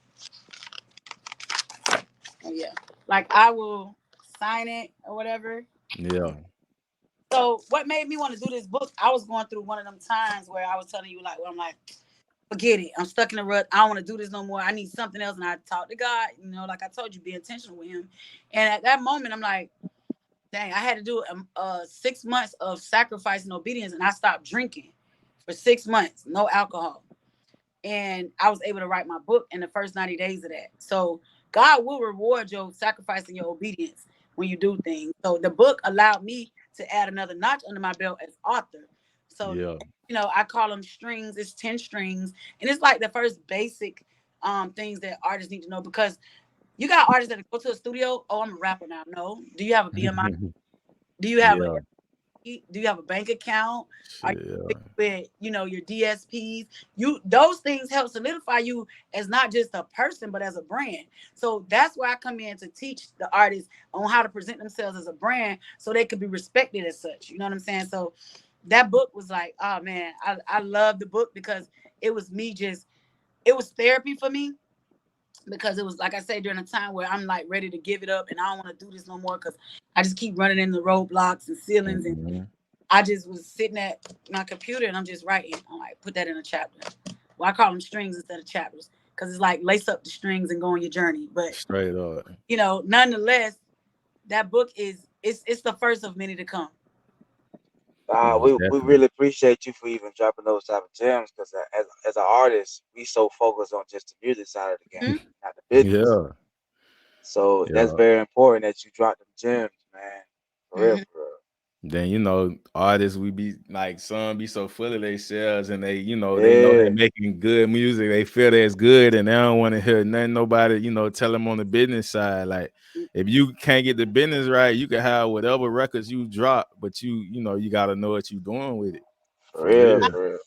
Oh yeah. Like I will sign it or whatever. Yeah. So what made me want to do this book? I was going through one of them times where I was telling you, like, well, I'm like, forget it. I'm stuck in a rut. I don't want to do this no more. I need something else. And I talked to God, you know, like I told you, be intentional with him. And at that moment, I'm like, dang, I had to do 6 months of sacrifice and obedience. And I stopped drinking for 6 months, no alcohol. And I was able to write my book in the first 90 days of that. So God will reward your sacrifice and your obedience when you do things. So the book allowed me to add another notch under my belt as author. So, you know, I call them strings. It's 10 strings. And it's like the first basic things that artists need to know, because you got artists that go to a studio. Oh, I'm a rapper now. No. Do you have a BMI? Do you have do you have a bank account? Are you with, you know, your DSPs? Those things help solidify you as not just a person, but as a brand. So that's where I come in to teach the artists on how to present themselves as a brand so they could be respected as such. You know what I'm saying? So that book was like, oh man, I love the book because it was me it was therapy for me. Because it was, like I said, during a time where I'm like ready to give it up and I don't want to do this no more because I just keep running into roadblocks and ceilings. And I just was sitting at my computer and I'm just writing. I'm like, put that in a chapter. Well, I call them strings instead of chapters because it's like lace up the strings and go on your journey. But straight up, you know, nonetheless, that book it's the first of many to come. We really appreciate you for even dropping those type of gems, because as an artist, we so focused on just the music side of the game, not the business. So that's very important that you drop them gems, man. For real, for real. Then, you know, artists, we be like, some be so full of themselves and they, you know, they know they're making good music. They feel that's good and they don't want to hear nothing nobody, you know, tell them on the business side. Like, if you can't get the business right, you can have whatever records you drop, but you know, you got to know what you're doing with it. For real, for real.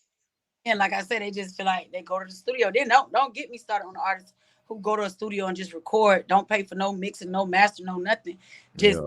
And like I said, they just feel like they go to the studio. Then don't get me started on the artists who go to a studio and just record. Don't pay for no mixing, no master, no nothing. Just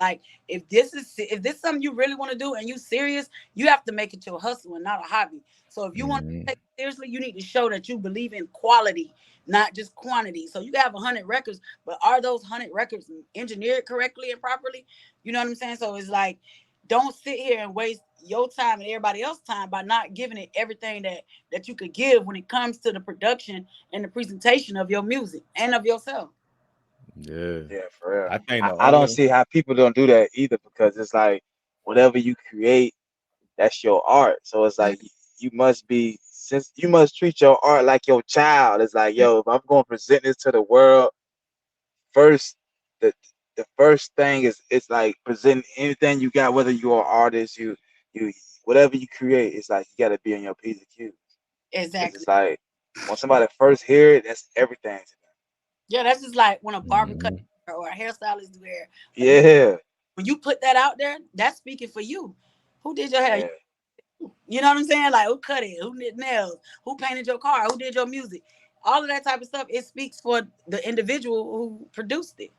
like if this is something you really want to do and you serious, you have to make it your hustle and not a hobby. So if you want to take it seriously, you need to show that you believe in quality, not just quantity. So you can have 100 records, but are those 100 records engineered correctly and properly? You know what I'm saying? So it's like, don't sit here and waste your time and everybody else's time by not giving it everything that you could give when it comes to the production and the presentation of your music and of yourself. Yeah, for real. I don't see how people don't do that either, because it's like whatever you create, that's your art. So it's like you must treat your art like your child. It's like, yo, if I'm going to present this to the world, first the first thing is, it's like presenting anything you got, whether you're an artist, you whatever you create, it's like you got to be on your P's and Q's. Exactly. It's like when somebody first hear it, that's everything to them. Yeah, that's just like when a barber cut or a hairstylist do hair. Yeah. When you put that out there, that's speaking for you. Who did your hair? Yeah. You know what I'm saying? Like, who cut it? Who did nails? Who painted your car? Who did your music? All of that type of stuff, it speaks for the individual who produced it.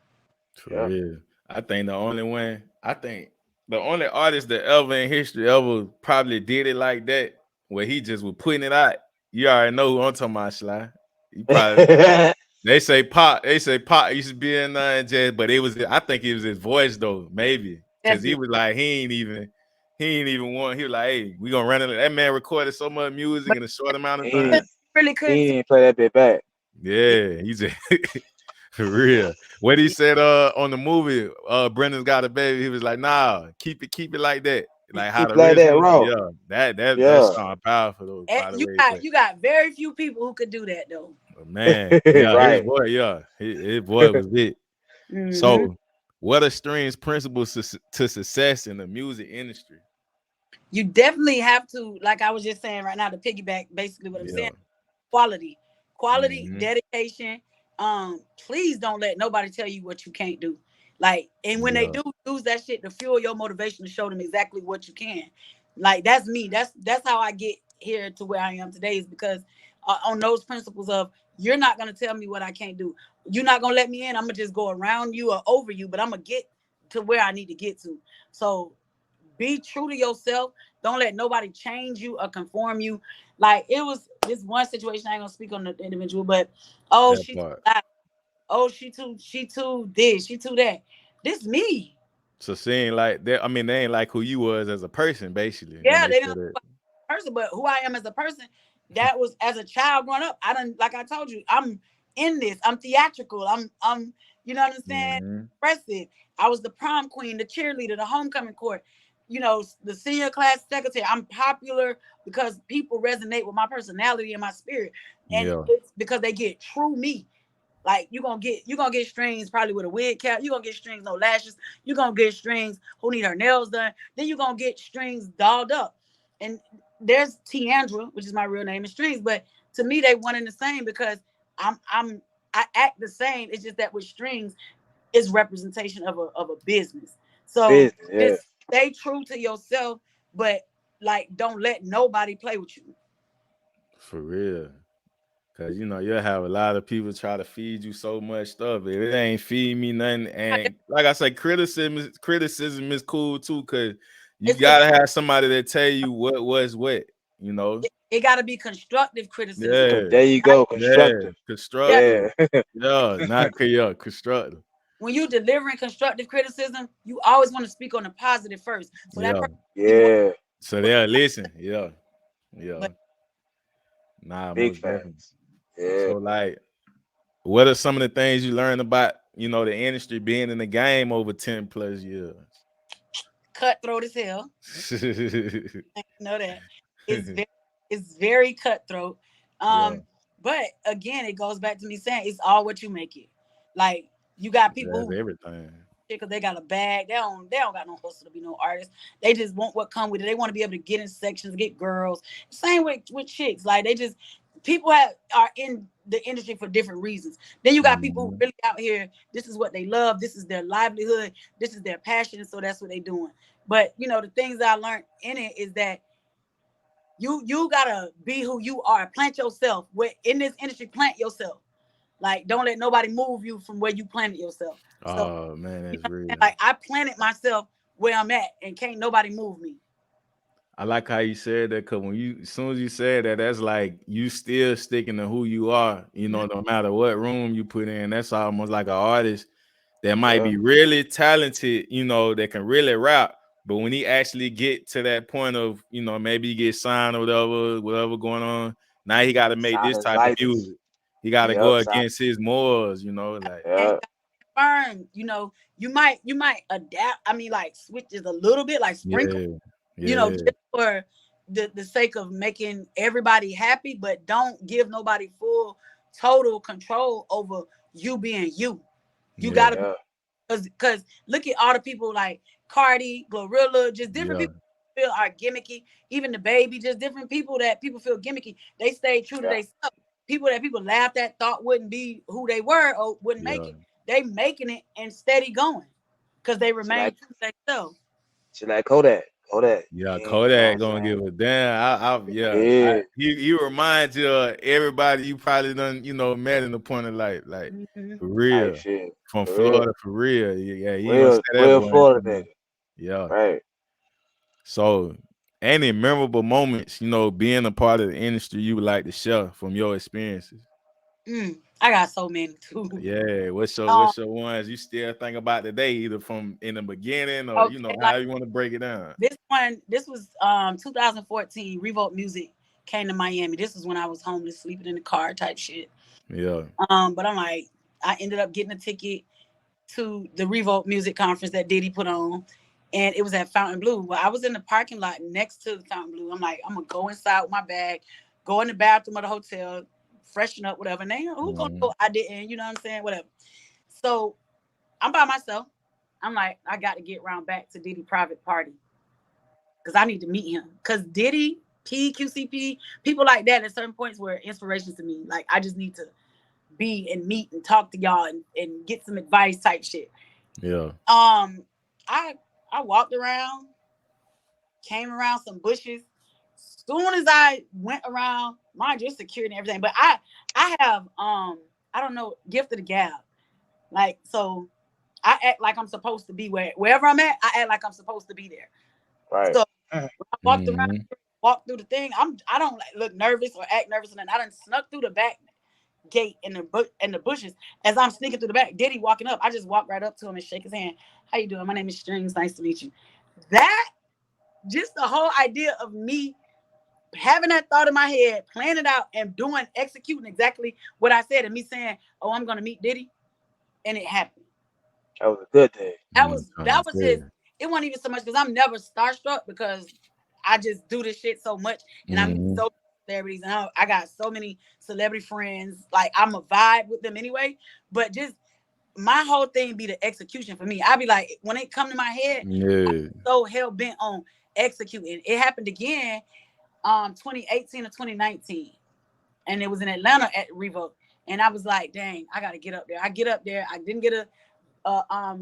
For real. I think the only artist that ever in history ever probably did it like that, where he just was putting it out. You already know who I'm talking about, Sly. He probably they say Pop used to be in jazz, but I think it was his voice though, maybe. Because he was like, he ain't even want. He was like, hey, we gonna run it. That man recorded so much music in a short amount of time. Really could. He didn't play that bit back. Yeah, he just for real. What he said on the movie, Brendan's Got a Baby, he was like, nah, keep it like that. Like how the original, that sounds powerful though. You got very few people who could do that though. Man, yeah, Right. his boy, his boy was it. So, what are Stryngz principles to success in the music industry? You definitely have to, like I was just saying right now, to piggyback basically what I'm saying. Quality, dedication. Please don't let nobody tell you what you can't do. Like, and when they do, use that shit to fuel your motivation to show them exactly what you can. Like, that's me. That's how I get here to where I am today, is because on those principles of, you're not gonna tell me what I can't do. You're not gonna let me in. I'm gonna just go around you or over you, but I'm gonna get to where I need to get to. So be true to yourself. Don't let nobody change you or conform you. Like, it was this one situation, I ain't gonna speak on the individual, but she too loud. Oh, she too this, she too that. This me. So seeing like that, I mean, they ain't like who you was as a person, basically. Yeah, they didn't like person, but who I am as a person, that was as a child growing up. I done, like I told you, I'm in this. I'm theatrical. I'm you know what I'm saying? Expressive. I was the prom queen, the cheerleader, the homecoming court, you know, the senior class secretary. I'm popular because people resonate with my personality and my spirit. And it's because they get true me. Like, you're gonna get Stryngz probably with a wig cap. You're gonna get Stryngz no lashes. You're gonna get Stryngz who need her nails done. Then you're gonna get Stryngz dolled up. And there's Tiandra, which is my real name, and Stryngz. But to me, they one and the same, because I act the same. It's just that with Stryngz, it's representation of a business. So just stay true to yourself, but like, don't let nobody play with you. For real. Cause you know, you'll have a lot of people try to feed you so much stuff. If it ain't feed me nothing, and like I say, criticism is cool too, cause you gotta have somebody that tell you what was what, you know. It gotta be constructive criticism. Yeah, there you go. Constructive. Constructive. Not constructive. When you delivering constructive criticism, you always want to speak on the positive first. So so they'll listen. But, big facts. So like, what are some of the things you learned about, you know, the industry, being in the game over 10 plus years? Cutthroat as hell. I know that. It's very cutthroat. But again, it goes back to me saying it's all what you make it. Like, you got people who everything because they got a bag. They don't got no hustle to be no artist. They just want what come with it. They want to be able to get in sections, get girls. Same with chicks. Like, they just, people are in the industry for different reasons. Then you got people who really out here, this is what they love, this is their livelihood, this is their passion, so that's what they doing. But you know, the things I learned in it is that you gotta be who you are. Plant yourself. In this industry, plant yourself. Like, don't let nobody move you from where you planted yourself. Oh man, that's real. Like, I planted myself where I'm at, and can't nobody move me. I like how you said that, because as soon as you said that, that's like you still sticking to who you are. You know, no matter what room you put in. That's almost like an artist that might be really talented, you know, that can really rap. But when he actually get to that point of, you know, maybe he get signed or whatever going on, now he got to make this type of music. He got to go against his morals, you know, like. Firm, you know, you might adapt. I mean, like, switches a little bit, like sprinkle. You know, just for the sake of making everybody happy, but don't give nobody full total control over you being you. You gotta, because look at all the people like Cardi, Glorilla, just different people feel are gimmicky. Even the baby, just different people that people feel gimmicky. They stay true to themselves. People that people laughed at, thought wouldn't be who they were or wouldn't make it. They making it and steady going because they remain true to themselves. She like Kodak. Kodak gonna give a damn. He reminds you of everybody you probably done, you know, met in the point of life, like for real, from Florida, for real. Real Florida. Right. So, any memorable moments, you know, being a part of the industry you would like to share from your experiences? I got so many too. Yeah, what's your ones you still think about today, either from in the beginning or you know, how you want to break it down? This was 2014. Revolt Music came to Miami. This was when I was homeless, sleeping in the car type shit. But I'm like, I ended up getting a ticket to the Revolt Music conference that Diddy put on, and it was at Fountain Blue. Well, I was in the parking lot next to the Fountain Blue. I'm like, I'm gonna go inside with my bag, go in the bathroom of the hotel, freshen up, whatever. And they, who's gonna know I didn't, you know what I'm saying? Whatever. So I'm by myself. I'm like, I got to get round back to Diddy private party because I need to meet him. Because Diddy, QCP, people like that at certain points were inspirations to me. Like, I just need to be and meet and talk to y'all and get some advice type shit. Yeah. I walked around, came around some bushes. Soon as I went around, mind you, security and everything, but I have I don't know, gift of the gab. Like, so I act like I'm supposed to be wherever I'm at. I act like I'm supposed to be there. Right. So when I walked around, walked through the thing, I don't like, look nervous or act nervous, and I done snuck through the back gate in the bushes. As I'm sneaking through the back, Diddy walking up, I just walk right up to him and shake his hand. How you doing? My name is Stryngz. Nice to meet you. That, just the whole idea of me having that thought in my head, planning it out and executing exactly what I said, and me saying, "Oh, I'm gonna meet Diddy," and it happened. That was a good day. That was his. It wasn't even so much because I'm never starstruck because I just do this shit so much, and I'm so celebrities, and I got so many celebrity friends. Like, I'm a vibe with them anyway. But just my whole thing be the execution for me. I be like, when it come to my head, I'm so hell bent on executing. It happened again, 2018 or 2019, and it was in Atlanta at Revoke, and I was like, dang, I gotta get up there. I get up there. I didn't get a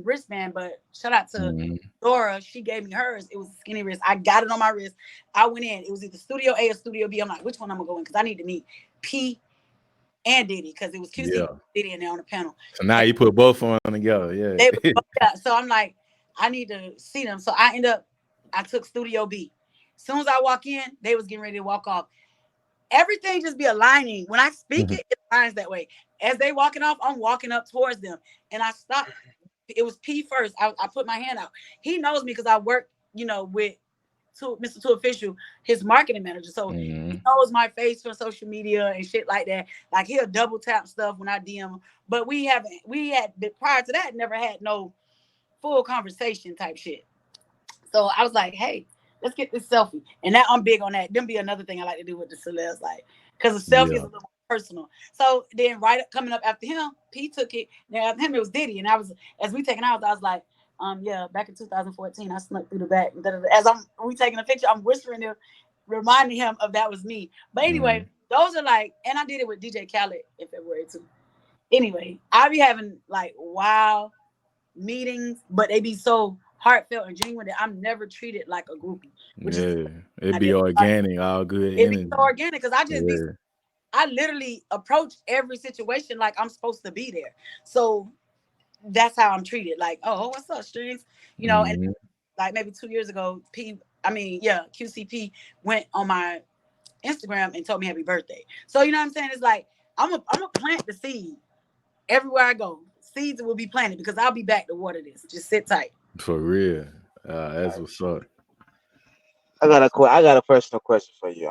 wristband, but shout out to Dora, she gave me hers. It was a skinny wrist. I got it on my wrist. I went in. It was either Studio A or Studio B. I'm like, which one I'm gonna go in? Because I need to meet P and Diddy, because it was QC Diddy in there on the panel. So now you put both of them together. So I'm like, I need to see them. So I took Studio B. As soon as I walk in, they was getting ready to walk off. Everything just be aligning. When I speak it aligns that way. As they walking off, I'm walking up towards them, and I stopped. It was P first. I put my hand out. He knows me because I work, with Mr. Two Official, his marketing manager. So he knows my face for social media and shit like that. Like, he'll double tap stuff when I DM him. But we had prior to that never had no full conversation type shit. So I was like, hey, let's get this selfie. And that, I'm big on that. Then be another thing I like to do with the celebs, like, because the selfie is a little personal. So then coming up after him, P took it. Then after him, it was Diddy. And as we taking out, I was like, back in 2014, I snuck through the back. As we taking a picture, I'm whispering to reminding him of that was me. But anyway, those are like, and I did it with DJ Khaled in February too. Anyway, I be having like wow meetings, but they be so heartfelt and genuine that I'm never treated like a groupie. It'd be organic, all good. It'd be so organic because I just I literally approach every situation like I'm supposed to be there. So that's how I'm treated. Like, oh, what's up, Stryngz? And like maybe 2 years ago, QCP went on my Instagram and told me happy birthday. So you know what I'm saying? It's like I'm gonna plant the seed everywhere I go. Seeds will be planted because I'll be back to water this. Just sit tight. For real. That's what's up. I got a personal question for you.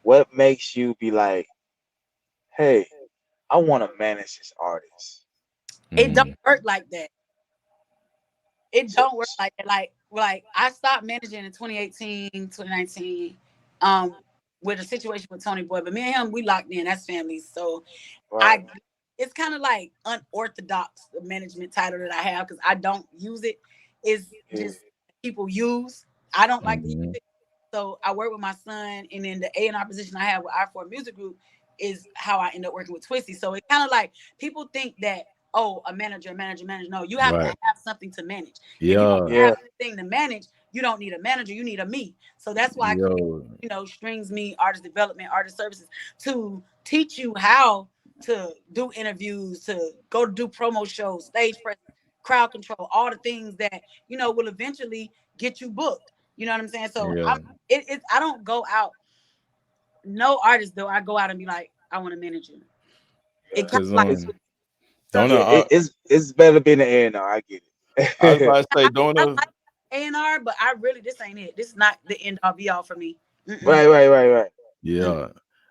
What makes you be like, hey, I want to manage this artist? It don't work like that. It don't work like that. Like I stopped managing in 2018, 2019, with a situation with Tony Boy. But me and him, we locked in. That's family. So it's kind of like unorthodox, the management title that I have, because I don't use it. It's just people use. I don't like to use it. So I work with my son, and then the A&R position I have with I4 Music Group is how I end up working with Twisty. So it's kind of like people think that, oh, a manager. No, you have to have something to manage. If you don't have anything to manage, you don't need a manager. You need a me. So that's why I create, Stryngz Me, artist development, artist services, to teach you how to do interviews, to go do promo shows, stage presence, crowd control, all the things that will eventually get you booked. You know what I'm saying? So I don't go out. No artist though. I go out and be like, I want to manage you. It comes like it's better being an A&R. I get it. I was about to say, don't know. A&R, but this ain't it. This is not the end all be all for me. Right. Yeah.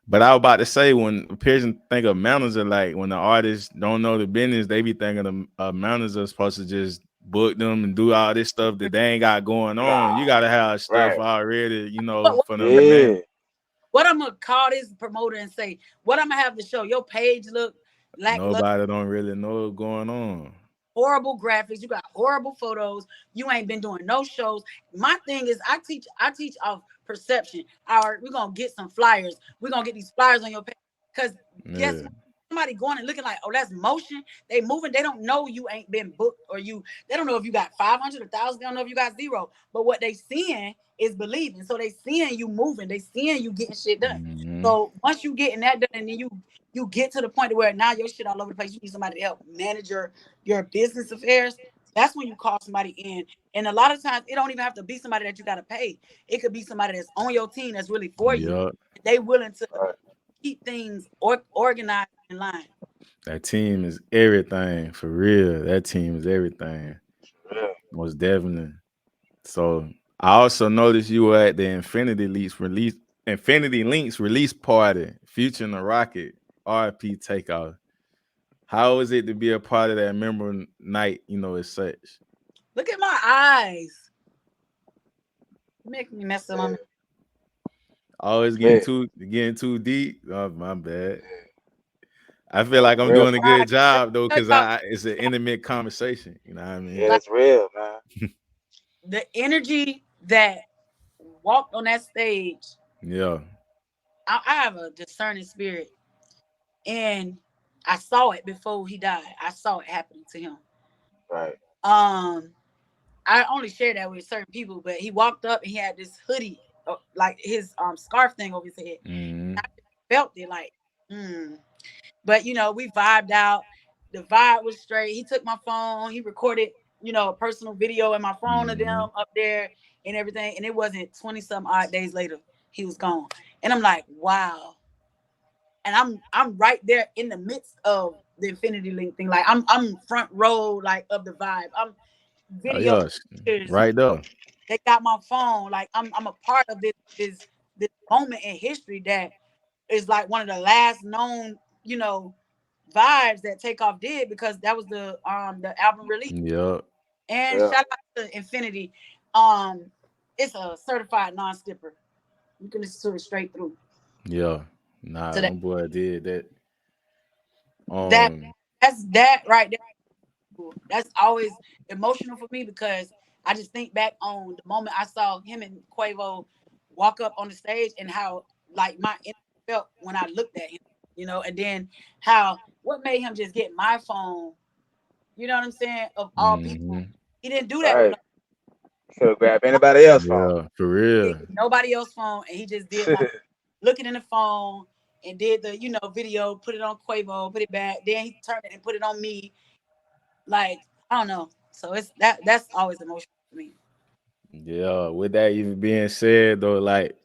But I was about to say, when Pearson think of manager, like when the artists don't know the business, they be thinking the managers are supposed to just book them and do all this stuff that they ain't got going on. You gotta have stuff already, for them. What I'm gonna call this promoter and say, what I'm gonna have to show your page look like nobody don't really know what's going on. Horrible graphics, you got horrible photos, you ain't been doing no shows. My thing is I teach off perception. We're gonna get some flyers. We're gonna get these flyers on your page. Because guess what? Somebody going and looking like, oh, that's motion. They moving. They don't know you ain't been booked or they don't know if you got 500, 1,000. They don't know if you got 0. But what they seeing is believing. So they seeing you moving. They seeing you getting shit done. So once you getting that done, and then you get to the point where now your shit all over the place, you need somebody to help manage your business affairs. That's when you call somebody in. And a lot of times it don't even have to be somebody that you got to pay. It could be somebody that's on your team that's really for you. They willing to keep things organized in line. That team is everything, for real. That team is everything. Most definitely. So I also noticed you were at the Infinity Links release party featuring the Rocket RP takeoff. How was it to be a part of that memorable night, as such? Look at my eyes. Make me mess up on. Always getting too deep. Oh, my bad. I feel like I'm doing a good job though, because it's an intimate conversation. You know what I mean? Yeah, it's real, man. The energy that walked on that stage. Yeah. I have a discerning spirit, and I saw it before he died. I saw it happening to him. Right. I only shared that with certain people, but he walked up and he had this hoodie, like his scarf thing over his head. I felt it like, But we vibed out. The vibe was straight. He took my phone. He recorded, a personal video in my phone of them up there and everything. And it wasn't 20-some odd days later, he was gone. And I'm like, wow. And I'm right there in the midst of the Infinity Link thing. Like I'm front row, like, of the vibe. I'm video right there. They got my phone. Like I'm a part of this moment in history that is like one of the last known, vibes that Takeoff did, because that was the album release. And shout out to Infinity. It's a certified non-skipper. You can listen to it straight through. Yeah. Nah, so that boy did that. That's that right there. That's always emotional for me, because I just think back on the moment I saw him and Quavo walk up on the stage, and how like my energy felt when I looked at him, and then what made him just get my phone, you know what I'm saying, of all people. He didn't do that. Right. Could have grabbed anybody else's phone. Yeah, for real. Nobody else's phone, and he just did looking in the phone and did the video, put it on Quavo, put it back, then he turned it and put it on me. Like, I don't know. So it's that's always emotional for me. Yeah. With that even being said though, like,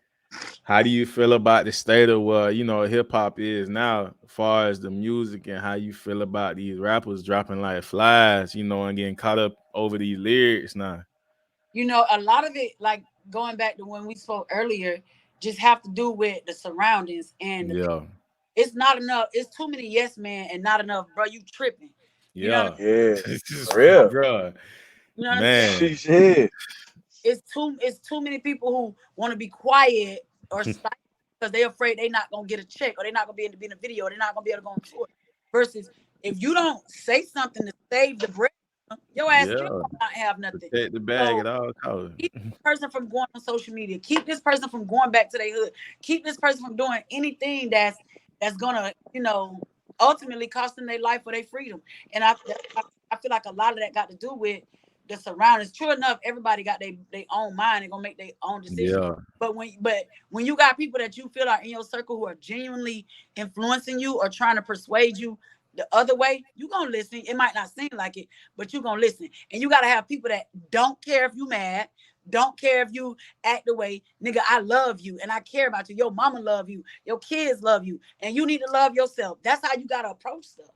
how do you feel about the state of where hip hop is now, as far as the music, and how you feel about these rappers dropping like flies, and getting caught up over these lyrics now? A lot of it, like going back to when we spoke earlier, just have to do with the surroundings, and it's not enough. It's too many yes man and not enough, bro. You tripping? Yeah, real, bro. You know what man. I'm saying? It's too many people who want to be quiet or silent because they're afraid they're not gonna get a check, or they're not gonna be able to be in a video, or they're not gonna be able to go on tour. Versus if you don't say something to save the bread, your ass will not have nothing. Protect the bag at all costs. Keep this person from going on social media. Keep this person from going back to their hood. Keep this person from doing anything that's gonna, ultimately cost them their life or their freedom. And I feel like a lot of that got to do with the surroundings. True enough, everybody got their own mind and gonna make their own decisions. Yeah. But when you got people that you feel are in your circle who are genuinely influencing you or trying to persuade you the other way, you gonna listen. It might not seem like it, but you gonna listen. And you gotta have people that don't care if you mad, don't care if you act the way, nigga, I love you and I care about you. Your mama love you, your kids love you, and you need to love yourself. That's how you gotta approach stuff.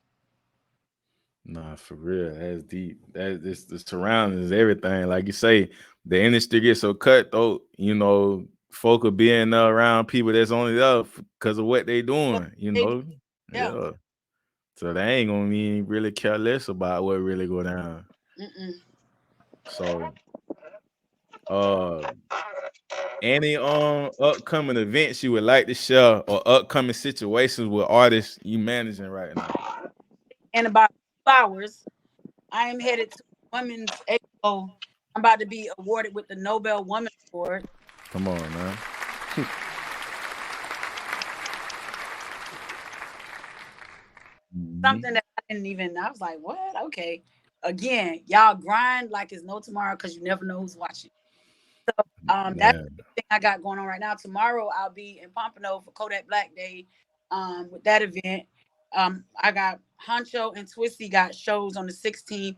Nah, for real. That's deep. That's the surroundings, everything. Like you say, the industry gets so cutthroat, folk are being around people that's only up because of what they doing, Yeah. So they ain't gonna mean really care less about what really go down. So any upcoming events you would like to share or upcoming situations with artists you managing right now? In about 2 hours, I am headed to Women's Expo. I'm about to be awarded with the Nobel Woman Award. Come on, man. Something that I didn't even, I was like, what? Okay. Again, y'all grind like it's no tomorrow because you never know who's watching. So that's the thing I got going on right now. Tomorrow I'll be in Pompano for Kodak Black Day with that event. I got Honcho and Twisty got shows on the 16th.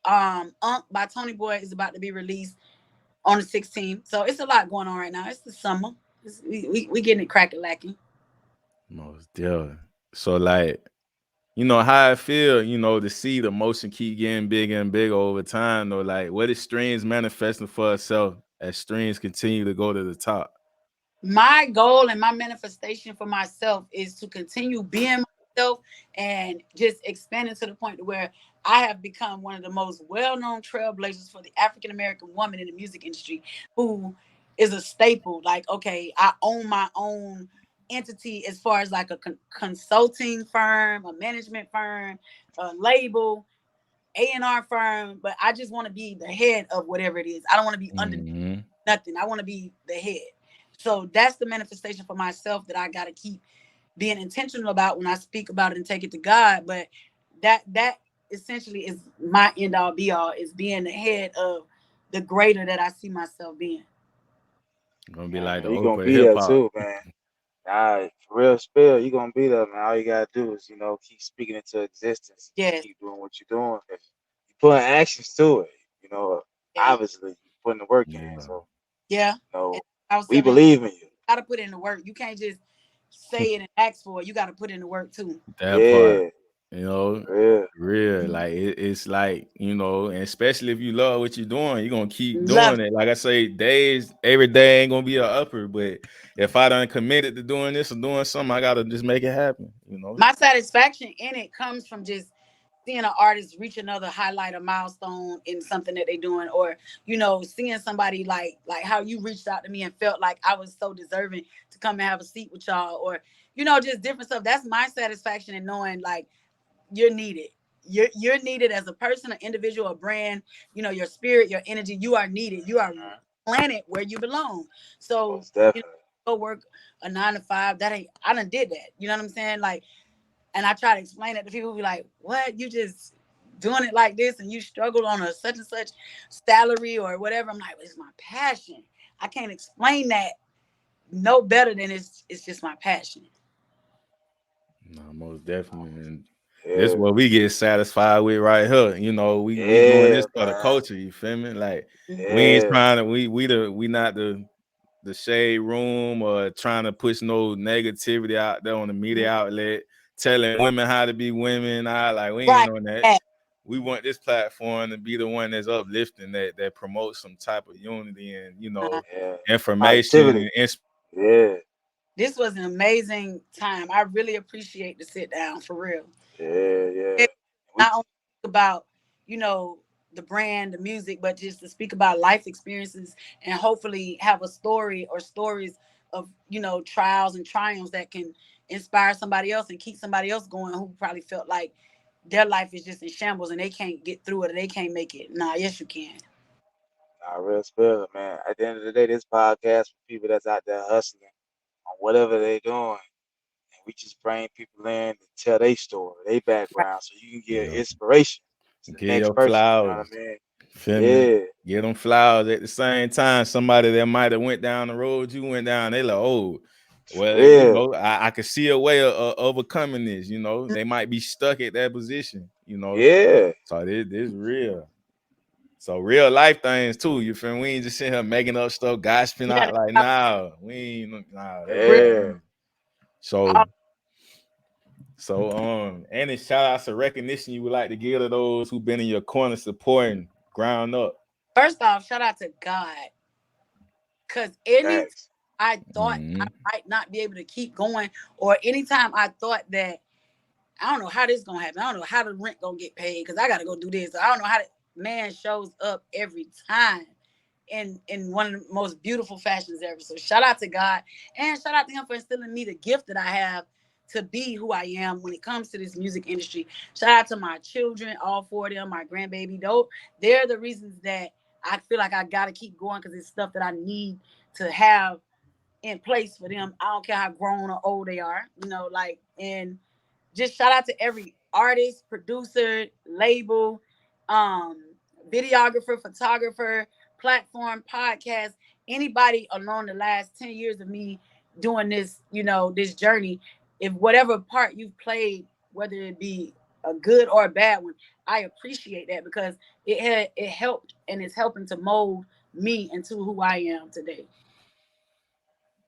By Tony Boy is about to be released on the 16th. So it's a lot going on right now. It's the summer. We getting it crack-a-lacking. Most definitely. So like, you know how I feel, you know, to see the motion keep getting bigger and bigger over time, though. Like, what is Stryngz manifesting for itself as Stryngz continue to go to the top? My goal and my manifestation for myself is to continue being myself and just expanding to the point where I have become one of the most well-known trailblazers for the African-American woman in the music industry, who is a staple. Like, okay, I own my own entity as far as like a consulting firm, a management firm, a label, A&R firm, but I just want to be the head of whatever it is. I don't want to be under nothing. I want to be the head. So that's the manifestation for myself that I got to keep being intentional about when I speak about it and take it to God. But that essentially is my end all be all, is being the head of the greater that I see myself being. Gonna be like the you're gonna Oprah be hip there hop too, man. All right, for real spill, you're gonna be there, man. All you gotta do is, keep speaking into existence. Yes. Keep doing what you're doing. You're putting actions to it. Obviously you're putting the work in. So we believe in you. Gotta put in the work. You can't just say it and ask for it. You gotta put in the work too. That part, real. Like it's like, and especially if you love what you're doing, you're gonna keep doing it. Like I say, every day ain't gonna be an upper, but if I done committed to doing this or doing something, I gotta just make it happen. My satisfaction in it comes from just seeing an artist reach another highlight, a milestone in something that they're doing, or seeing somebody like how you reached out to me and felt like I was so deserving to come and have a seat with y'all, or just different stuff. That's my satisfaction in knowing like you're needed. You're needed as a person, an individual, a brand. Your spirit, your energy. You are needed. You are planted where you belong. So go work a 9 to 5. That ain't. I done did that. You know what I'm saying? Like. And I try to explain it to people who be like, what? You just doing it like this and you struggle on a such and such salary or whatever. I'm like, it's my passion. I can't explain that no better than it's just my passion. No, most definitely. And this is what we get satisfied with right here. We doing this for the culture, you feel me? Like we ain't trying to we not the shade room or trying to push no negativity out there on the media outlet, telling women how to be women. We ain't on that. We want this platform to be the one that's uplifting, that promotes some type of unity and information. This was an amazing time. I really appreciate the sit down, for real. Not only about the brand, the music, but just to speak about life experiences and hopefully have a story or stories of trials and triumphs that can inspire somebody else and keep somebody else going who probably felt like their life is just in shambles and they can't get through it or they can't make it. Nah, yes you can. Real spill, man. At the end of the day, this podcast for people that's out there hustling on whatever they're doing. And we just bring people in to tell their story, their background, so you can get inspiration. Get your flowers. Get them flowers at the same time. Somebody that might have went down the road you went down, they like, oh, well, I could see a way of overcoming this. They might be stuck at that position. So this real. So real life things too. You feel me? We ain't just sitting here making up stuff, gossiping out like, nah, we ain't. Nah. So, any shout outs or recognition you would like to give to those who've been in your corner supporting ground up? First off, shout out to God. Because anytime I thought I might not be able to keep going, or anytime I thought that I don't know how this gonna happen, I don't know how the rent gonna get paid because I gotta go do this. I don't know how man shows up every time. in one of the most beautiful fashions ever. So shout out to God, and shout out to him for instilling me the gift that I have to be who I am when it comes to this music industry. Shout out to my children, all 4 of them, my grandbaby. They're the reasons that I feel like I gotta keep going, because it's stuff that I need to have in place for them. I don't care how grown or old they are, and just shout out to every artist, producer, label, videographer, photographer, platform, podcast, anybody along the last 10 years of me doing this, this journey. If whatever part you've played, whether it be a good or a bad one, I appreciate that, because it helped, and it's helping to mold me into who I am today.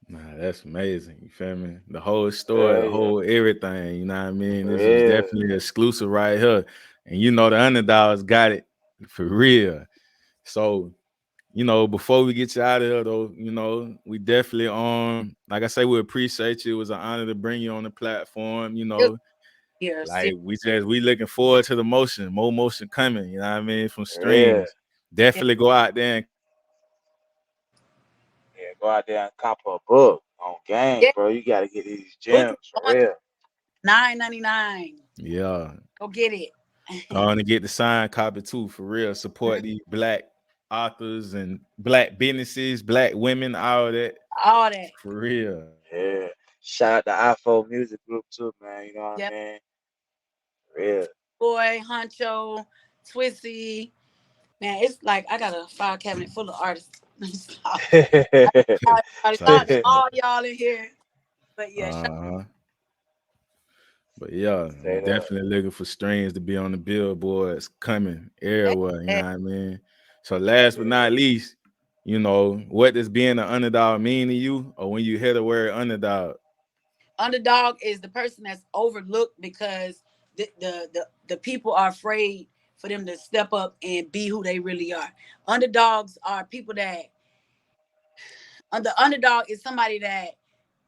Nah, that's amazing. You feel me? The whole story, the whole everything. You know what I mean? This is definitely exclusive right here. And the underdogs got it for real. So, before we get you out of here, though, we definitely like I say, we appreciate you. It was an honor to bring you on the platform. Yeah, like we looking forward to the more motion coming. You know what I mean? From Stryngz. Definitely go out there and go out there and cop a book on game, bro. You gotta get these gems for real. $9.99. Yeah. Go get it. Go on and get the signed copy too, for real. Support these Black authors and Black businesses, Black women, all that. For real. Yeah. Shout out to iPhone Music Group too, man. You know what I mean? For real. Boy, Huncho, Twissy. Man, it's like I got a file cabinet full of artists. all y'all in here. But yeah. But yeah, definitely looking for Stryngz to be on the billboards coming everywhere. You know what I mean? So last but not least, what does being an underdog mean to you, or when you hear the word underdog? Underdog is the person that's overlooked because the people are afraid for them to step up and be who they really are. Underdogs are people that the underdog is somebody that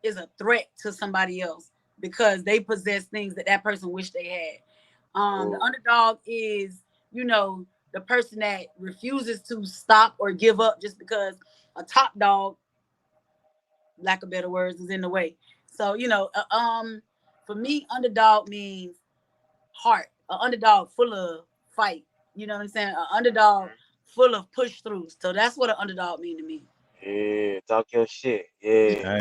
is a threat to somebody else because they possess things that person wish they had. The underdog is, the person that refuses to stop or give up just because a top dog, lack of better words, is in the way. So, for me, underdog means heart. An underdog full of fight. You know what I'm saying? An underdog full of push throughs. So that's what an underdog mean to me. Yeah, talk your shit. Yeah.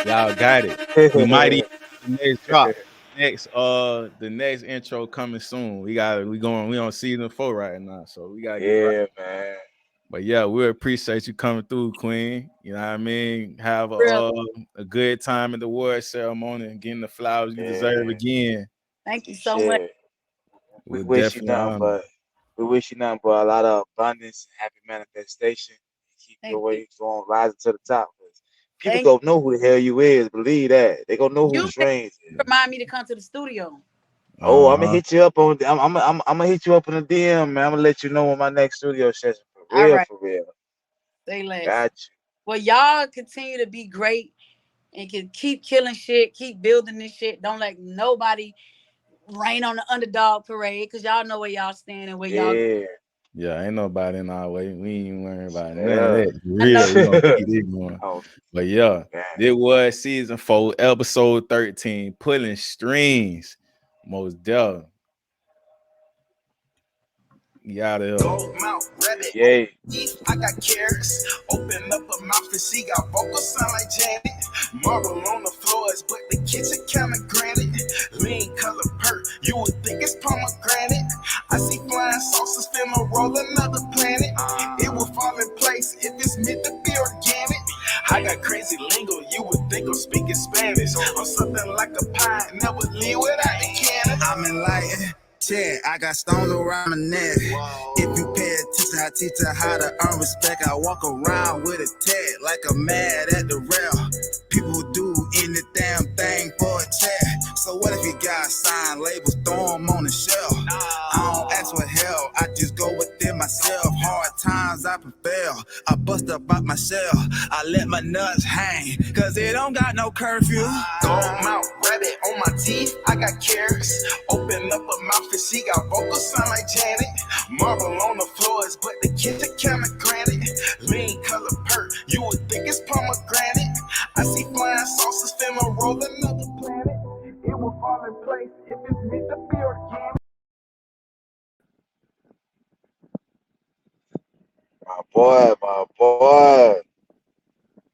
Y'all got it. We might even the next drop. The next intro coming soon. We on season 4 right now. So we gotta get right. Man. But yeah, we appreciate you coming through, Queen. You know what I mean? Have a good time at the award ceremony and getting the flowers you deserve again. Thank you so much. We wish you nothing but a lot of abundance and happy manifestation. Keep your way going, rising to the top. People gonna know who the hell you is. Believe that. They gonna know who Stryngz is. Remind me to come to the studio. Oh, I'm gonna hit you up on. I'm gonna hit you up in the DM, man. I'm gonna let you know when my next studio session. For real, for real. Say less. Got you. Well, y'all continue to be great and can keep killing shit, keep building this shit. Don't let nobody rain on the underdog parade, because y'all know where y'all stand and where y'all. Yeah, ain't nobody in our way. We ain't worrying about none of that. Real, we gonna keep it going. But yeah, this was season 4, episode 13, pulling Stryngz. Most definitely. Out of here. I got carrots. Open up her mouth and she got vocals sound like Janet. Marble on the floors, but the kitchen kinda granted. Lean color perk, you would think it's pomegranate. I see flying saucers finna roll another planet. It will fall in place if it's meant to be organic. I got crazy lingo, you would think I'm speaking Spanish. I'm something like a pie, never leave without the cannon. I'm enlightened. I got stones around my neck. If you pay attention, I teach her how to earn respect. I walk around with a tag like I'm mad at the rail. People do any damn thing for a check. So what if you got signed labels, throw them on the shelf? I don't ask for help, I just go within myself. Hard times I prevail, I bust up out my shell. I let my nuts hang, cause it don't got no curfew. Gold mouth, rabbit on my teeth, I got carrots. Open up a mouth and she got vocals sound like Janet. Marble on the floors, but the kitchen kinda granted. pomegranate. I see flying saucers finna roll another planet. It will fall in place if it's meant to be organic. My boy.